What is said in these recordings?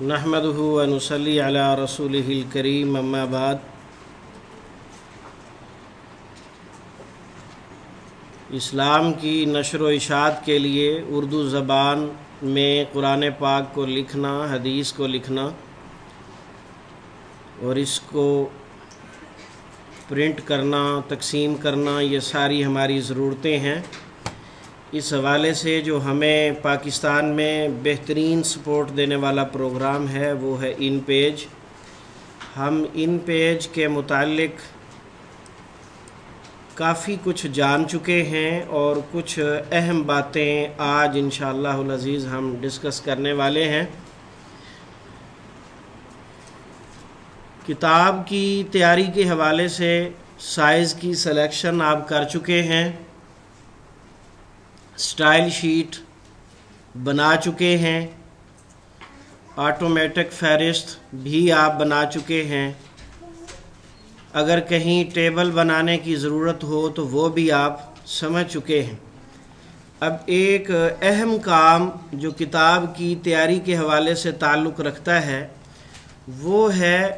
नहमदुहु व नुसल्ली अला रसूलिहिल करीम अम्मा बाद। इस्लाम की नशर व इशाअत के लिए उर्दू ज़बान में कुरान पाक को लिखना, हदीस को लिखना और इसको प्रिंट करना, तकसीम करना, ये सारी हमारी ज़रूरतें हैं। इस हवाले से जो हमें पाकिस्तान में बेहतरीन सपोर्ट देने वाला प्रोग्राम है वो है इन पेज। हम इन पेज के मुतालिक काफ़ी कुछ जान चुके हैं और कुछ अहम बातें आज इंशाअल्लाहुल अज़ीज़ हम डिस्कस करने वाले हैं। किताब की तैयारी के हवाले से साइज़ की सिलेक्शन आप कर चुके हैं, स्टाइल शीट बना चुके हैं, ऑटोमेटिक फ़हरिस्त भी आप बना चुके हैं। अगर कहीं टेबल बनाने की ज़रूरत हो तो वो भी आप समझ चुके हैं। अब एक अहम काम जो किताब की तैयारी के हवाले से ताल्लुक़ रखता है वो है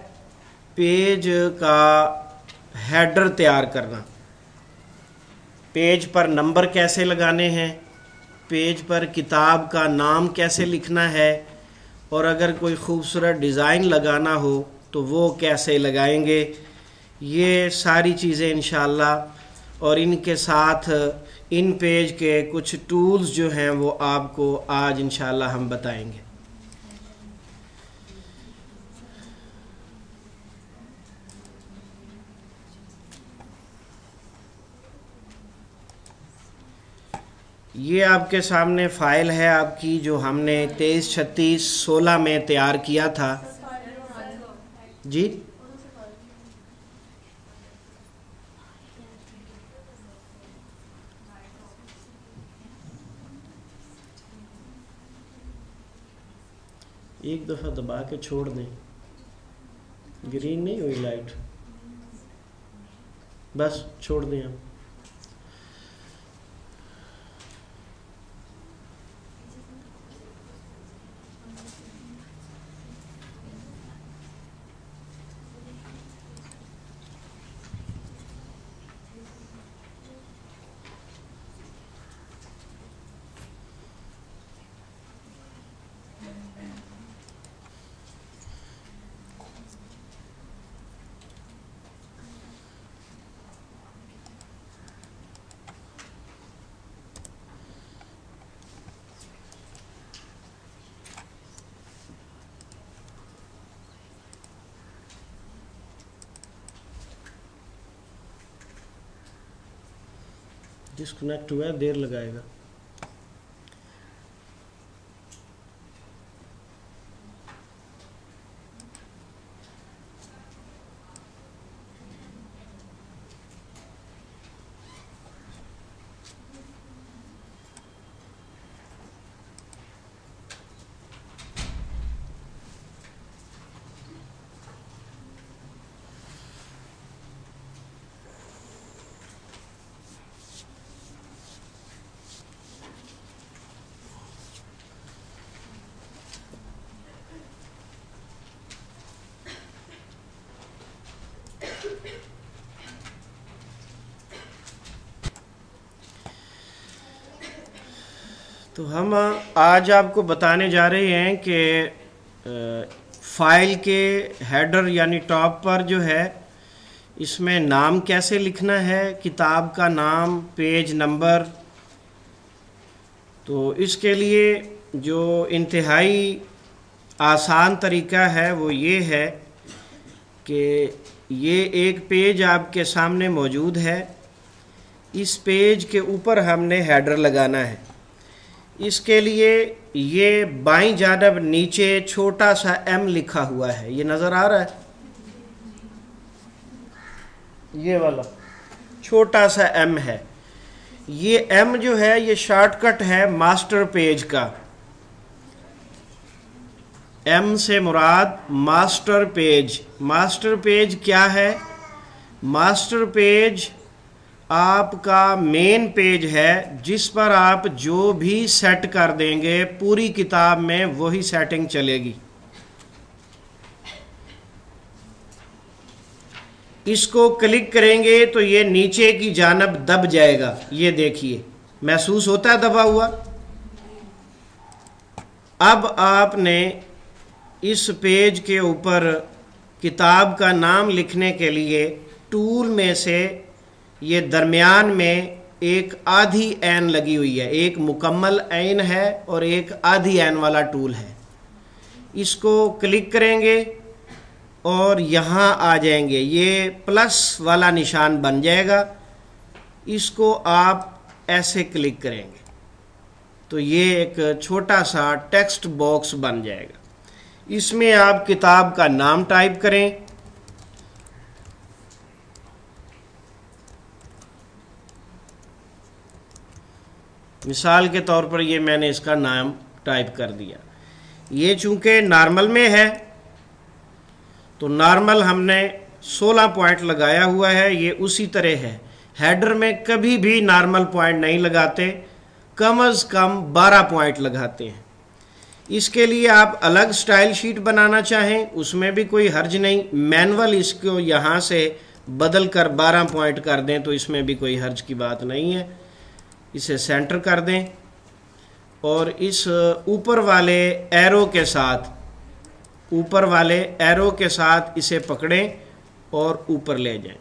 पेज का हेडर तैयार करना। पेज पर नंबर कैसे लगाने हैं, पेज पर किताब का नाम कैसे लिखना है और अगर कोई ख़ूबसूरत डिज़ाइन लगाना हो तो वो कैसे लगाएंगे। ये सारी चीज़ें इंशाअल्लाह और इनके साथ इन पेज के कुछ टूल्स जो हैं वो आपको आज इंशाअल्लाह हम बताएंगे। ये आपके सामने फ़ाइल है आपकी जो हमने 23-36-16 में तैयार किया था जी। एक दफ़ा दबा के छोड़ दें, ग्रीन नहीं हुई लाइट, बस छोड़ दें आप। डिस्कनेक्ट हुआ है, देर लगाएगा। तो हम आज आपको बताने जा रहे हैं कि फ़ाइल के हेडर यानी टॉप पर जो है इसमें नाम कैसे लिखना है, किताब का नाम, पेज नंबर। तो इसके लिए जो इंतहाई आसान तरीका है वो ये है कि ये एक पेज आपके सामने मौजूद है। इस पेज के ऊपर हमने हेडर लगाना है। इसके लिए ये बाईं जानब नीचे छोटा सा एम लिखा हुआ है, ये नज़र आ रहा है, ये वाला छोटा सा एम है। ये एम जो है ये शॉर्टकट है मास्टर पेज का। एम से मुराद मास्टर पेज। मास्टर पेज क्या है? मास्टर पेज आपका मेन पेज है जिस पर आप जो भी सेट कर देंगे पूरी किताब में वही सेटिंग चलेगी। इसको क्लिक करेंगे तो ये नीचे की जानब दब जाएगा। ये देखिए, महसूस होता है दबा हुआ। अब आपने इस पेज के ऊपर किताब का नाम लिखने के लिए टूल में से ये दरमियान में एक आधी ऐन लगी हुई है, एक मुकम्मल ऐन है और एक आधी ऐन वाला टूल है। इसको क्लिक करेंगे और यहाँ आ जाएंगे, ये प्लस वाला निशान बन जाएगा। इसको आप ऐसे क्लिक करेंगे तो ये एक छोटा सा टेक्स्ट बॉक्स बन जाएगा। इसमें आप किताब का नाम टाइप करें। मिसाल के तौर पर ये मैंने इसका नाम टाइप कर दिया। ये चूंकि नॉर्मल में है तो नॉर्मल हमने 16 पॉइंट लगाया हुआ है, ये उसी तरह है। हेडर में कभी भी नॉर्मल पॉइंट नहीं लगाते, कम अज़ कम 12 पॉइंट लगाते हैं। इसके लिए आप अलग स्टाइल शीट बनाना चाहें उसमें भी कोई हर्ज नहीं, मैनुअल इसको यहाँ से बदल कर 12 पॉइंट कर दें तो इसमें भी कोई हर्ज की बात नहीं है। इसे सेंटर कर दें और इस ऊपर वाले एरो के साथ इसे पकड़ें और ऊपर ले जाएं।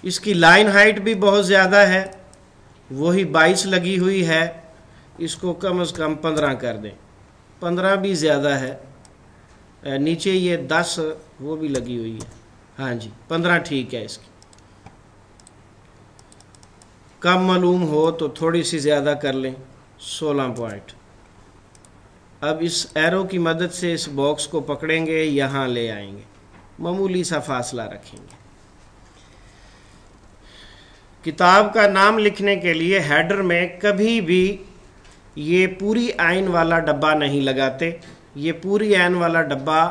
इसकी लाइन हाइट भी बहुत ज़्यादा है, वही 22 लगी हुई है। इसको कम से कम 15 कर दें, 15 भी ज़्यादा है। नीचे ये 10 वो भी लगी हुई है, हाँ जी 15 ठीक है। इसकी कम मालूम हो तो थोड़ी सी ज़्यादा कर लें, 16 पॉइंट। अब इस एरो की मदद से इस बॉक्स को पकड़ेंगे, यहाँ ले आएंगे, मामूली सा फासला रखेंगे। किताब का नाम लिखने के लिए हेडर में कभी भी ये पूरी आइन वाला डब्बा नहीं लगाते। ये पूरी आइन वाला डब्बा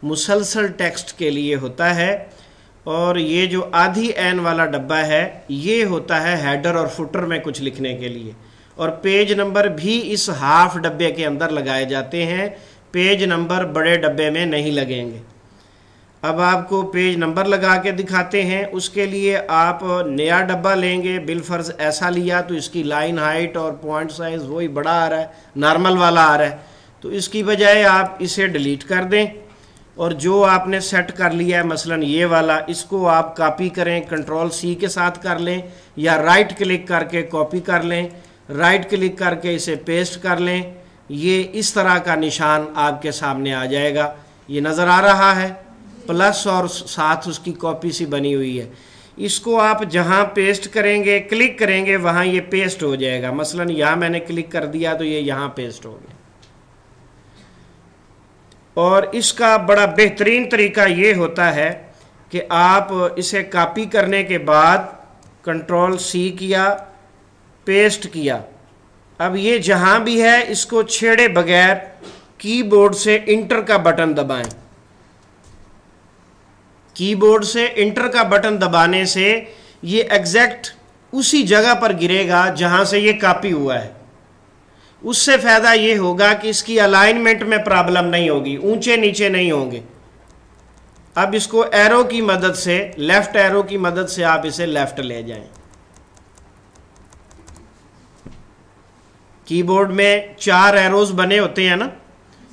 मुसलसल टेक्स्ट के लिए होता है और ये जो आधी आइन वाला डब्बा है ये होता है हेडर और फुटर में कुछ लिखने के लिए। और पेज नंबर भी इस हाफ डब्बे के अंदर लगाए जाते हैं, पेज नंबर बड़े डब्बे में नहीं लगेंगे। अब आपको पेज नंबर लगा के दिखाते हैं। उसके लिए आप नया डब्बा लेंगे, बिलफर्ज ऐसा लिया तो इसकी लाइन हाइट और पॉइंट साइज वही बड़ा आ रहा है, नॉर्मल वाला आ रहा है, तो इसकी बजाय आप इसे डिलीट कर दें और जो आपने सेट कर लिया है मसलन ये वाला, इसको आप कॉपी करें, कंट्रोल C के साथ कर लें या राइट क्लिक करके कॉपी कर लें, राइट क्लिक करके इसे पेस्ट कर लें। ये इस तरह का निशान आपके सामने आ जाएगा, ये नज़र आ रहा है, प्लस और साथ उसकी कॉपी सी बनी हुई है। इसको आप जहां पेस्ट करेंगे, क्लिक करेंगे, वहां ये पेस्ट हो जाएगा। मसलन यहां मैंने क्लिक कर दिया तो ये यहां पेस्ट हो गया। और इसका बड़ा बेहतरीन तरीका ये होता है कि आप इसे कॉपी करने के बाद कंट्रोल C किया, पेस्ट किया। अब ये जहां भी है इसको छेड़े बगैर कीबोर्ड से इंटर का बटन दबाएं। कीबोर्ड से इंटर का बटन दबाने से ये एग्जैक्ट उसी जगह पर गिरेगा जहां से ये कॉपी हुआ है। उससे फायदा ये होगा कि इसकी अलाइनमेंट में प्रॉब्लम नहीं होगी, ऊंचे नीचे नहीं होंगे। अब इसको एरो की मदद से, लेफ्ट एरो की मदद से आप इसे लेफ्ट ले जाएं। कीबोर्ड में 4 एरोज बने होते हैं ना,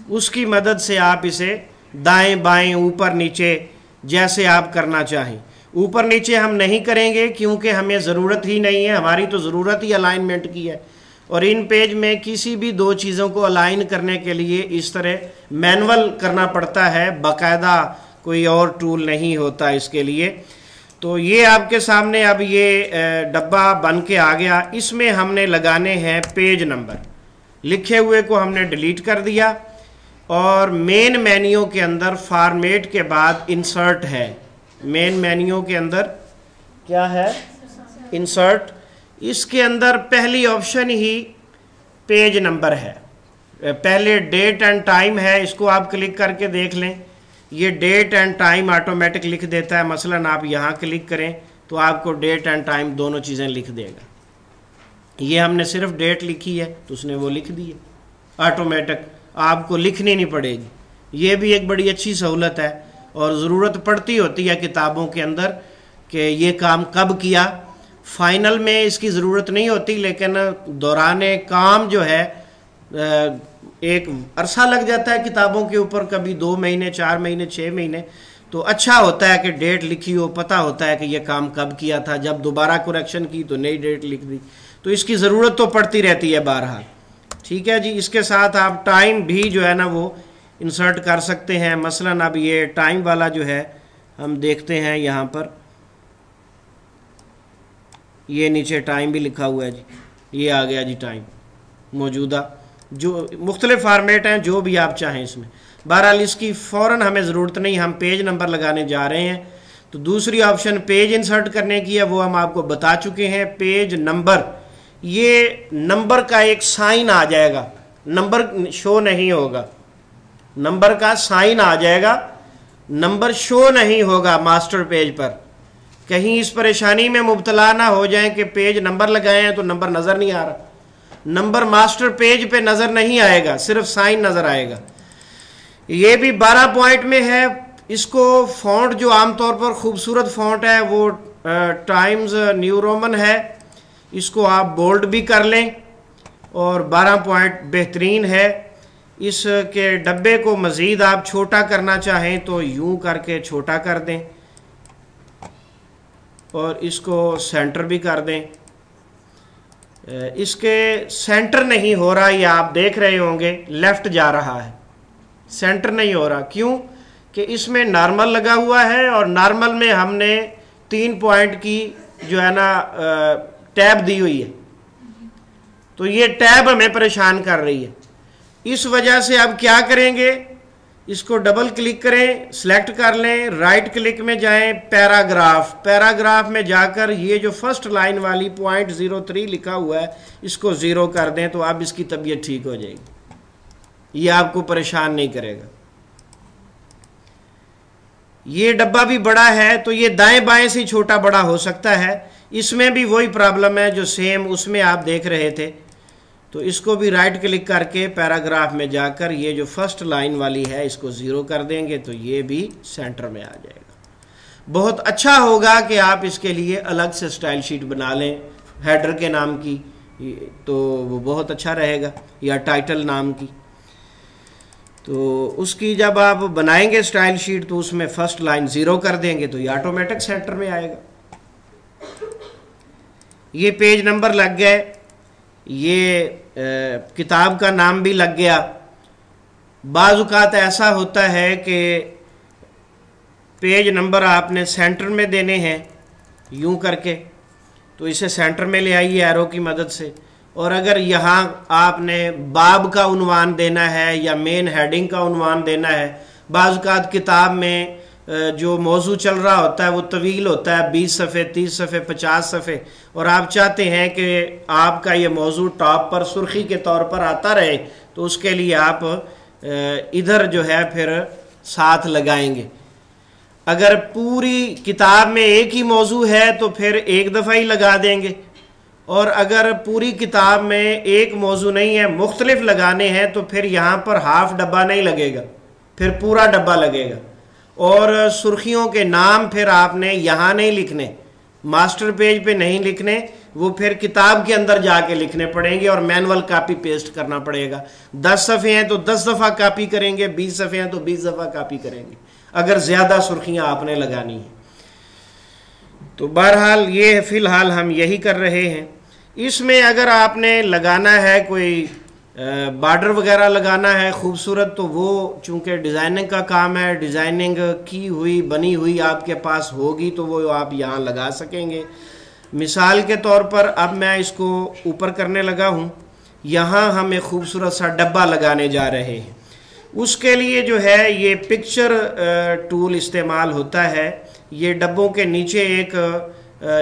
उसकी मदद से आप इसे दाएं बाएं ऊपर नीचे जैसे आप करना चाहें। ऊपर नीचे हम नहीं करेंगे क्योंकि हमें ज़रूरत ही नहीं है, हमारी तो ज़रूरत ही अलाइनमेंट की है। और इन पेज में किसी भी 2 चीज़ों को अलाइन करने के लिए इस तरह मैनुअल करना पड़ता है, बाकायदा कोई और टूल नहीं होता इसके लिए। तो ये आपके सामने अब ये डब्बा बन के आ गया। इसमें हमने लगाने हैं पेज नंबर। लिखे हुए को हमने डिलीट कर दिया और मेन मेन्यू के अंदर फॉर्मेट के बाद इंसर्ट है। मेन मेन्यू के अंदर क्या है? इंसर्ट। इसके अंदर पहली ऑप्शन ही पेज नंबर है, पहले डेट एंड टाइम है, इसको आप क्लिक करके देख लें। ये डेट एंड टाइम ऑटोमेटिक लिख देता है। मसलन आप यहाँ क्लिक करें तो आपको डेट एंड टाइम दोनों चीज़ें लिख देगा। ये हमने सिर्फ डेट लिखी है तो उसने वो लिख दी है ऑटोमेटिक, आपको लिखनी नहीं पड़ेगी। ये भी एक बड़ी अच्छी सहूलत है। और ज़रूरत पड़ती होती है किताबों के अंदर कि ये काम कब किया। फ़ाइनल में इसकी ज़रूरत नहीं होती, लेकिन दौरान काम जो है एक अरसा लग जाता है किताबों के ऊपर, कभी 2 महीने, 4 महीने, 6 महीने। तो अच्छा होता है कि डेट लिखी हो, पता होता है कि ये काम कब किया था। जब दोबारा करेक्शन की तो नई डेट लिख दी। तो इसकी ज़रूरत तो पड़ती रहती है बहरहाल। ठीक है जी। इसके साथ आप टाइम भी जो है ना वो इंसर्ट कर सकते हैं। मसलन अब ये टाइम वाला जो है हम देखते हैं, यहाँ पर ये नीचे टाइम भी लिखा हुआ है जी, ये आ गया जी टाइम मौजूदा। जो मुख्तलिफ फार्मेट हैं, जो भी आप चाहें इसमें। बहरहाल इसकी फ़ौरन हमें ज़रूरत नहीं, हम पेज नंबर लगाने जा रहे हैं। तो दूसरी ऑप्शन पेज इंसर्ट करने की है, वो हम आपको बता चुके हैं। पेज नंबर, ये नंबर का एक साइन आ जाएगा, नंबर शो नहीं होगा, नंबर का साइन आ जाएगा, नंबर शो नहीं होगा मास्टर पेज पर। कहीं इस परेशानी में मुब्तला ना हो जाएं कि पेज नंबर लगाए हैं तो नंबर नज़र नहीं आ रहा। नंबर मास्टर पेज पे नज़र नहीं आएगा, सिर्फ साइन नज़र आएगा। ये भी 12 पॉइंट में है। इसको फ़ॉन्ट जो आमतौर पर खूबसूरत फ़ॉन्ट है वो टाइम्स न्यू रोमन है। इसको आप बोल्ड भी कर लें और 12 पॉइंट बेहतरीन है। इसके डब्बे को मज़ीद आप छोटा करना चाहें तो यूं करके छोटा कर दें और इसको सेंटर भी कर दें। इसके सेंटर नहीं हो रहा, ये आप देख रहे होंगे लेफ़्ट जा रहा है, सेंटर नहीं हो रहा। क्यों? कि इसमें नॉर्मल लगा हुआ है और नॉर्मल में हमने 3 पॉइंट की जो है ना टैब दी हुई है, तो ये टैब हमें परेशान कर रही है। इस वजह से अब क्या करेंगे, इसको डबल क्लिक करें, सिलेक्ट कर लें, राइट क्लिक में जाएं, पैराग्राफ, पैराग्राफ में जाकर ये जो फर्स्ट लाइन वाली .03 लिखा हुआ है इसको 0 कर दें, तो अब इसकी तबीयत ठीक हो जाएगी, ये आपको परेशान नहीं करेगा। ये डब्बा भी बड़ा है तो ये दाएं बाएं से छोटा बड़ा हो सकता है। इसमें भी वही प्रॉब्लम है जो सेम उसमें आप देख रहे थे। तो इसको भी राइट क्लिक करके पैराग्राफ में जाकर ये जो फर्स्ट लाइन वाली है इसको 0 कर देंगे तो ये भी सेंटर में आ जाएगा। बहुत अच्छा होगा कि आप इसके लिए अलग से स्टाइल शीट बना लें हेडर के नाम की, तो वो बहुत अच्छा रहेगा, या टाइटल नाम की। तो उसकी जब आप बनाएंगे स्टाइल शीट तो उसमें फर्स्ट लाइन 0 कर देंगे तो ये ऑटोमेटिक सेंटर में आएगा। ये पेज नंबर लग गए, ये किताब का नाम भी लग गया। बाज़ औक़ात ऐसा होता है कि पेज नंबर आपने सेंटर में देने हैं यूं करके, तो इसे सेंटर में ले आइए एरो की मदद से। और अगर यहाँ आपने बाब का उन्वान देना है या मेन हेडिंग का उन्वान देना है, बाज़ औक़ात किताब में जो मौजू चल रहा होता है वो तवील होता है, 20 सफ़े, 30 सफ़े, 50 सफ़े, और आप चाहते हैं कि आपका ये मौजू टॉप पर सुर्खी के तौर पर आता रहे, तो उसके लिए आप इधर जो है फिर साथ लगाएंगे। अगर पूरी किताब में एक ही मौजू है तो फिर एक दफ़ा ही लगा देंगे, और अगर पूरी किताब में एक मौजू नहीं है, मुख्तलिफ लगाने हैं, तो फिर यहाँ पर हाफ डब्बा नहीं लगेगा, फिर पूरा डब्बा लगेगा। और सुर्खियों के नाम फिर आपने यहाँ नहीं लिखने, मास्टर पेज पे नहीं लिखने, वो फिर किताब के अंदर जाके लिखने पड़ेंगे और मैनुअल कॉपी पेस्ट करना पड़ेगा। 10 सफ़े हैं तो 10 दफ़ा कॉपी करेंगे, 20 सफ़े हैं तो 20 दफ़ा कॉपी करेंगे, अगर ज़्यादा सुर्खियाँ आपने लगानी हैं। तो बहरहाल ये फ़िलहाल हम यही कर रहे हैं। इसमें अगर आपने लगाना है कोई बॉर्डर वगैरह लगाना है खूबसूरत, तो वो चूँकि डिज़ाइनिंग का काम है, डिज़ाइनिंग की हुई बनी हुई आपके पास होगी तो वो आप यहाँ लगा सकेंगे। मिसाल के तौर पर अब मैं इसको ऊपर करने लगा हूँ, यहाँ हम एक खूबसूरत सा डब्बा लगाने जा रहे हैं। उसके लिए जो है ये पिक्चर टूल इस्तेमाल होता है। ये डब्बों के नीचे एक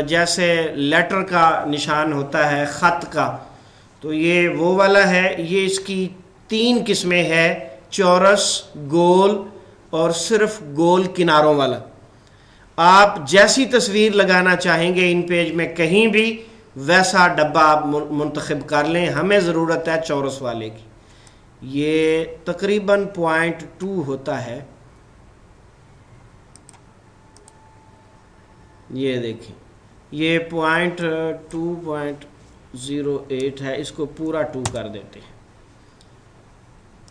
जैसे लेटर का निशान होता है, ख़त का, तो ये वो वाला है। ये इसकी 3 किस्में हैं, चौरस, गोल और सिर्फ गोल किनारों वाला। आप जैसी तस्वीर लगाना चाहेंगे इन पेज में कहीं भी, वैसा डब्बा आप मुंतखब कर लें। हमें ज़रूरत है चौरस वाले की। ये तकरीबन .2 होता है, ये देखें, ये 0.2.08 है, इसको पूरा 2 कर देते हैं।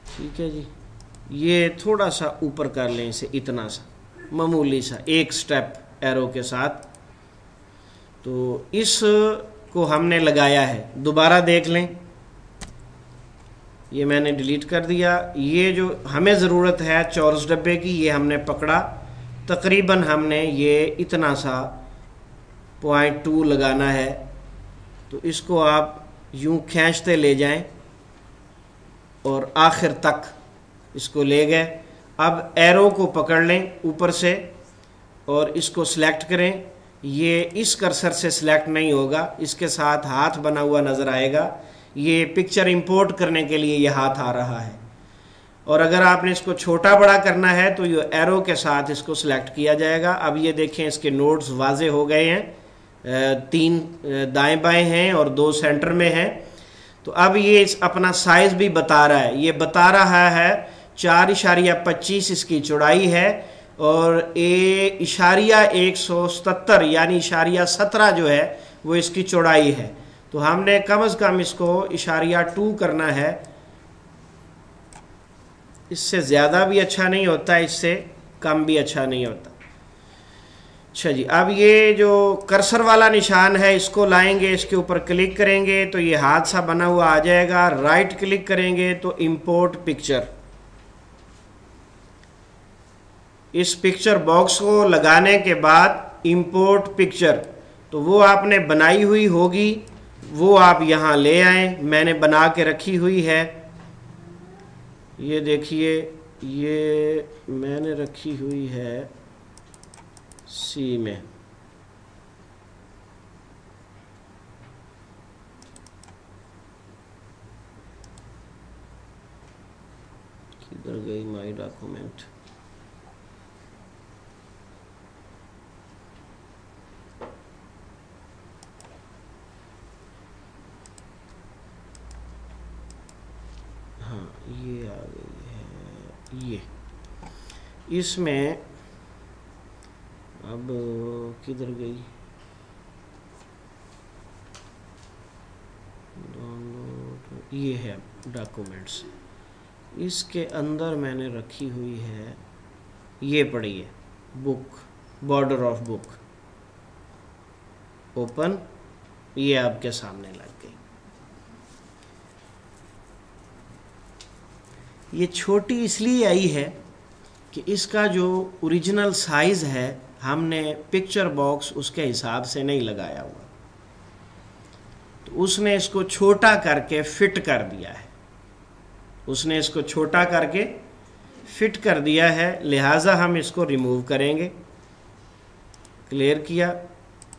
ठीक है जी, ये थोड़ा सा ऊपर कर लें इसे, इतना सा मामूली सा एक स्टेप एरो के साथ। तो इस को हमने लगाया है, दोबारा देख लें, ये मैंने डिलीट कर दिया। ये जो हमें ज़रूरत है चौरस डब्बे की, ये हमने पकड़ा, तकरीबन हमने ये इतना सा 0.2 लगाना है। तो इसको आप यूं खींचते ले जाएं और आखिर तक इसको ले गए। अब एरो को पकड़ लें ऊपर से और इसको सिलेक्ट करें। ये इस कर्सर से सिलेक्ट नहीं होगा, इसके साथ हाथ बना हुआ नज़र आएगा। ये पिक्चर इंपोर्ट करने के लिए ये हाथ आ रहा है। और अगर आपने इसको छोटा बड़ा करना है तो ये एरो के साथ इसको सिलेक्ट किया जाएगा। अब ये देखें, इसके नोड्स वाजे हो गए हैं, 3 दाएं बाएं हैं और 2 सेंटर में हैं। तो अब ये अपना साइज़ भी बता रहा है, ये बता रहा है 4.25 इसकी चौड़ाई है और 1.77 यानी 0.17 जो है वो इसकी चौड़ाई है। तो हमने कम से कम इसको 0.2 करना है। इससे ज़्यादा भी अच्छा नहीं होता, इससे कम भी अच्छा नहीं होता। अच्छा जी, अब ये जो कर्सर वाला निशान है इसको लाएंगे, इसके ऊपर क्लिक करेंगे तो ये हाथ सा बना हुआ आ जाएगा। राइट क्लिक करेंगे तो इंपोर्ट पिक्चर, इस पिक्चर बॉक्स को लगाने के बाद इंपोर्ट पिक्चर, तो वो आपने बनाई हुई होगी वो आप यहाँ ले आएँ। मैंने बना के रखी हुई है, ये देखिए, ये मैंने रखी हुई है सी में। किधर गई माई डॉक्यूमेंट? हाँ, ये आ गई है। ये इसमें अब किधर गई? ये है डॉक्यूमेंट्स, इसके अंदर मैंने रखी हुई है, ये पढ़िए, book, border of book, open, ये आपके सामने लग गई। ये छोटी इसलिए आई है कि इसका जो ओरिजिनल साइज़ है हमने पिक्चर बॉक्स उसके हिसाब से नहीं लगाया हुआ, तो उसने इसको छोटा करके फिट कर दिया है, उसने इसको छोटा करके फिट कर दिया है। लिहाजा हम इसको रिमूव करेंगे। क्लियर किया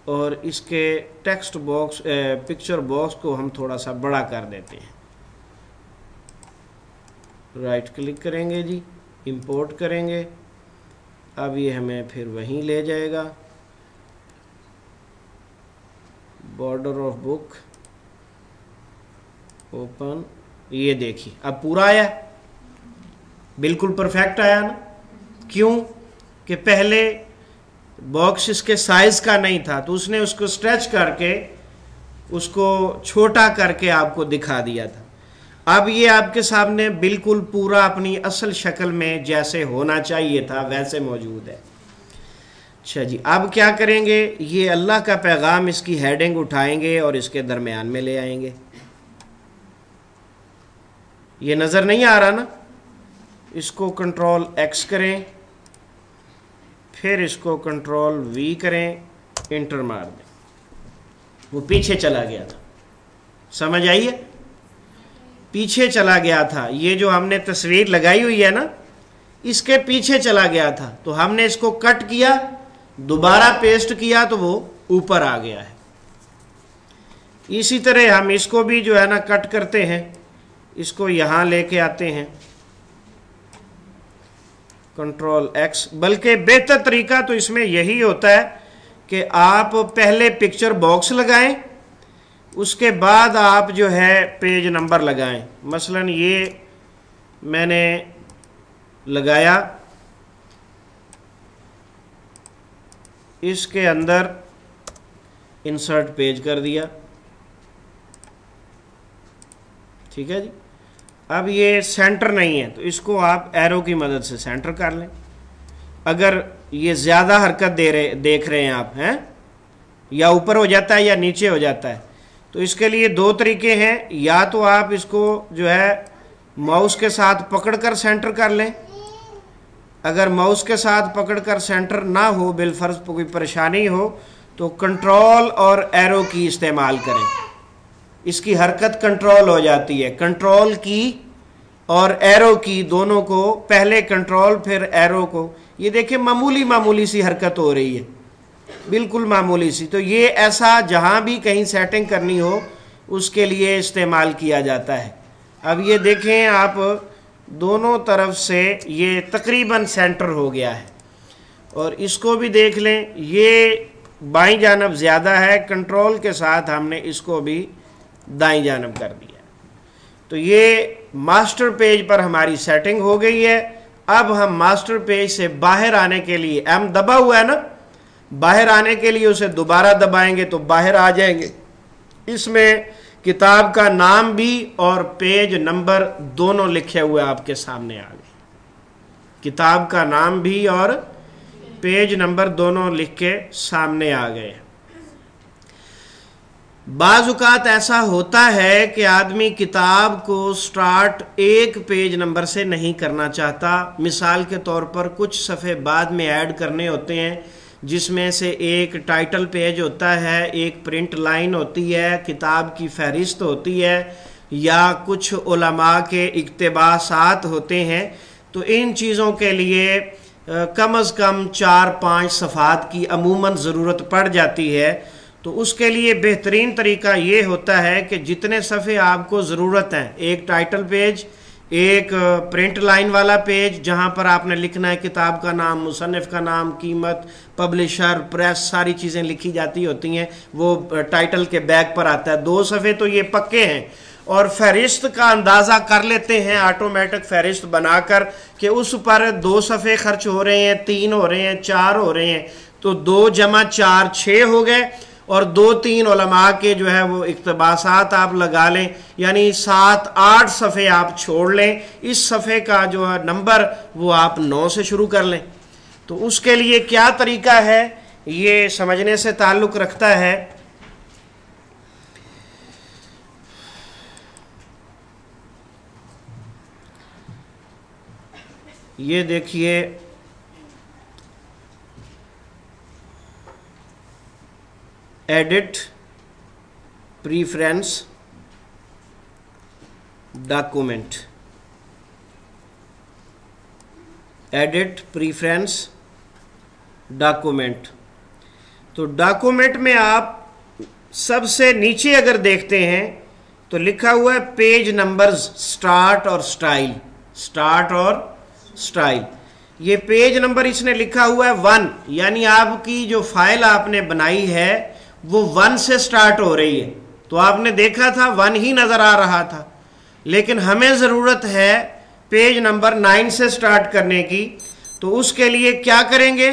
और इसके टेक्स्ट बॉक्स पिक्चर बॉक्स को हम थोड़ा सा बड़ा कर देते हैं। राइट क्लिक करेंगे जी, इंपोर्ट करेंगे। अब ये हमें फिर वहीं ले जाएगा, बॉर्डर ऑफ बुक, ओपन, ये देखिए अब पूरा आया, बिल्कुल परफेक्ट आया ना। क्यों कि पहले बॉक्स इसके साइज का नहीं था तो उसने उसको स्ट्रेच करके उसको छोटा करके आपको दिखा दिया था। अब ये आपके सामने बिल्कुल पूरा अपनी असल शक्ल में जैसे होना चाहिए था वैसे मौजूद है। अच्छा जी, अब क्या करेंगे, ये अल्लाह का पैगाम, इसकी हेडिंग उठाएंगे और इसके दरमियान में ले आएंगे। ये नज़र नहीं आ रहा ना, इसको कंट्रोल X करें, फिर इसको कंट्रोल V करें, इंटर मार दें, वो पीछे चला गया था। समझ आइए, पीछे चला गया था। ये जो हमने तस्वीर लगाई हुई है ना, इसके पीछे चला गया था, तो हमने इसको कट किया, दोबारा पेस्ट किया तो वो ऊपर आ गया है। इसी तरह हम इसको भी जो है ना कट करते हैं, इसको यहाँ लेके आते हैं, कंट्रोल X। बल्कि बेहतर तरीका तो इसमें यही होता है कि आप पहले पिक्चर बॉक्स लगाएं, उसके बाद आप जो है पेज नंबर लगाएं। मसलन ये मैंने लगाया, इसके अंदर इंसर्ट पेज कर दिया। ठीक है जी। अब ये सेंटर नहीं है तो इसको आप एरो की मदद से सेंटर कर लें। अगर ये ज़्यादा हरकत देख रहे हैं आप हैं, या ऊपर हो जाता है या नीचे हो जाता है, तो इसके लिए दो तरीके हैं। या तो आप इसको जो है माउस के साथ पकड़कर सेंटर कर लें। अगर माउस के साथ पकड़कर सेंटर ना हो, बिलफर्ज कोई परेशानी हो, तो कंट्रोल और एरो की इस्तेमाल करें। इसकी हरकत कंट्रोल हो जाती है। कंट्रोल की और एरो की दोनों को, पहले कंट्रोल फिर एरो को, ये देखिए मामूली मामूली सी हरकत हो रही है, बिल्कुल मामूली सी। तो ये ऐसा जहाँ भी कहीं सेटिंग करनी हो उसके लिए इस्तेमाल किया जाता है। अब ये देखें आप, दोनों तरफ से ये तकरीबन सेंटर हो गया है। और इसको भी देख लें, ये बाईं जानब ज़्यादा है, कंट्रोल के साथ हमने इसको भी दाईं जानब कर दिया। तो ये मास्टर पेज पर हमारी सेटिंग हो गई है। अब हम मास्टर पेज से बाहर आने के लिए, एम दबा हुआ है ना, बाहर आने के लिए उसे दोबारा दबाएंगे तो बाहर आ जाएंगे। इसमें किताब का नाम भी और पेज नंबर दोनों लिखे हुए आपके सामने आ गए। किताब का नाम भी और पेज नंबर दोनों लिख के सामने आ गए। बाज़-औक़ात ऐसा होता है कि आदमी किताब को स्टार्ट एक पेज नंबर से नहीं करना चाहता। मिसाल के तौर पर कुछ सफ़े बाद में ऐड करने होते हैं, जिसमें से एक टाइटल पेज होता है, एक प्रिंट लाइन होती है, किताब की फहरिस्त होती है, या कुछ उलमा के इक़्तिबासात होते हैं। तो इन चीज़ों के लिए कम अज़ कम 4-5 सफ़ात की अमूमन ज़रूरत पड़ जाती है। तो उसके लिए बेहतरीन तरीका ये होता है कि जितने सफ़े आपको ज़रूरत हैं, एक टाइटल पेज, एक प्रिंट लाइन वाला पेज जहाँ पर आपने लिखना है किताब का नाम, मुसन्निफ़ का नाम, कीमत, पब्लिशर, प्रेस, सारी चीज़ें लिखी जाती होती हैं, वो टाइटल के बैक पर आता है। 2 सफ़े तो ये पक्के हैं। और फहरिस्त का अंदाज़ा कर लेते हैं ऑटोमेटिक फहरिस्त बनाकर कि उस पर 2 सफ़े खर्च हो रहे हैं, 3 हो रहे हैं, 4 हो रहे हैं। तो 2 + 4 6 हो गए, और 2-3 उलमा के जो है वो इक़्तिबासात आप लगा लें, यानी 7-8 सफ़े आप छोड़ लें। इस सफ़े का जो है नंबर वो आप 9 से शुरू कर लें। तो उसके लिए क्या तरीका है ये समझने से ताल्लुक़ रखता है। ये देखिए, edit preference document, edit preference document. तो डॉक्यूमेंट में आप सबसे नीचे अगर देखते हैं तो लिखा हुआ है पेज नंबर्स, स्टार्ट और स्टाइल, स्टार्ट और स्टाइल। ये पेज नंबर इसने लिखा हुआ है 1, यानी आपकी जो फाइल आपने बनाई है वो 1 से स्टार्ट हो रही है। तो आपने देखा था 1 ही नज़र आ रहा था, लेकिन हमें ज़रूरत है पेज नंबर 9 से स्टार्ट करने की। तो उसके लिए क्या करेंगे,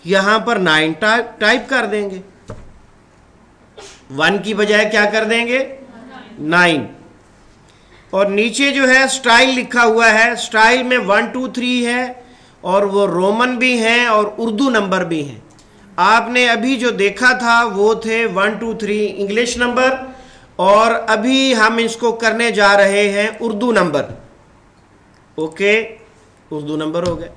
यहाँ पर 9 टाइप कर देंगे, 1 की बजाय क्या कर देंगे 9। और नीचे जो है स्टाइल लिखा हुआ है, स्टाइल में 1 2 3 है, और वो रोमन भी हैं और उर्दू नंबर भी हैं। आपने अभी जो देखा था वो थे 1 2 3 इंग्लिश नंबर, और अभी हम इसको करने जा रहे हैं Urdu number. Okay, Urdu number हो गए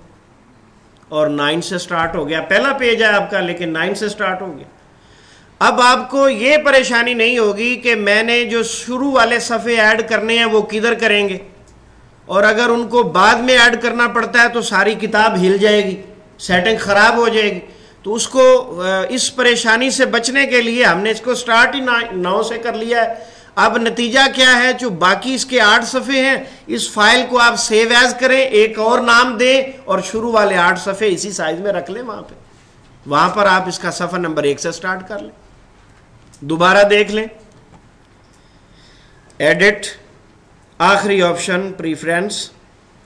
और 9 से स्टार्ट हो गया। पहला पेज है आपका, लेकिन 9 से स्टार्ट हो गया। अब आपको ये परेशानी नहीं होगी कि मैंने जो शुरू वाले सफ़े ऐड करने हैं वो किधर करेंगे, और अगर उनको बाद में ऐड करना पड़ता है तो सारी किताब हिल जाएगी, सेटिंग ख़राब हो जाएगी। तो उसको, इस परेशानी से बचने के लिए हमने इसको स्टार्ट ही 9 से कर लिया है। अब नतीजा क्या है, जो बाकी इसके 8 सफ़े हैं, इस फाइल को आप सेव एज करें, एक और नाम दें, और शुरू वाले 8 सफ़े इसी साइज में रख लें। वहाँ पर आप इसका सफ़ा नंबर 1 से स्टार्ट कर लें। दोबारा देख लें, एडिट, आखिरी ऑप्शन प्रीफ्रेंस,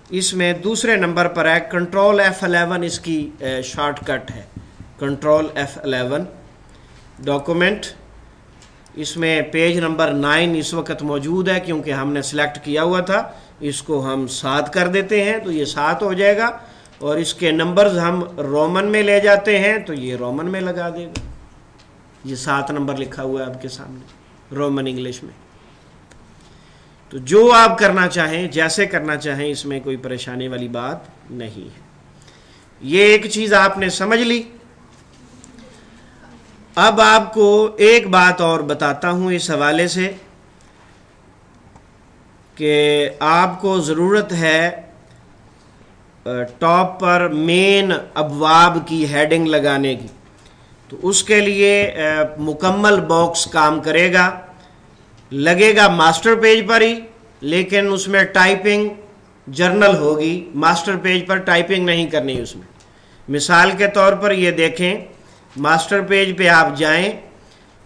इसमें दूसरे नंबर पर है, कंट्रोल F11 इसकी शॉर्टकट है। Control F11 document. इसमें पेज नंबर 9 इस वक्त मौजूद है क्योंकि हमने सेलेक्ट किया हुआ था। इसको हम 7 कर देते हैं तो ये 7 हो जाएगा, और इसके नंबर्स हम रोमन में ले जाते हैं तो ये रोमन में लगा देगा। ये 7 नंबर लिखा हुआ है आपके सामने रोमन इंग्लिश में। तो जो आप करना चाहें, जैसे करना चाहें, इसमें कोई परेशानी वाली बात नहीं है। ये एक चीज आपने समझ ली। अब आपको एक बात और बताता हूं इस हवाले से कि आपको ज़रूरत है टॉप पर मेन अबवाब की हेडिंग लगाने की। तो उसके लिए मुकम्मल बॉक्स काम करेगा, लगेगा मास्टर पेज पर ही, लेकिन उसमें टाइपिंग जर्नल होगी, मास्टर पेज पर टाइपिंग नहीं करनी उसमें। मिसाल के तौर पर ये देखें, मास्टर पेज पे आप जाएं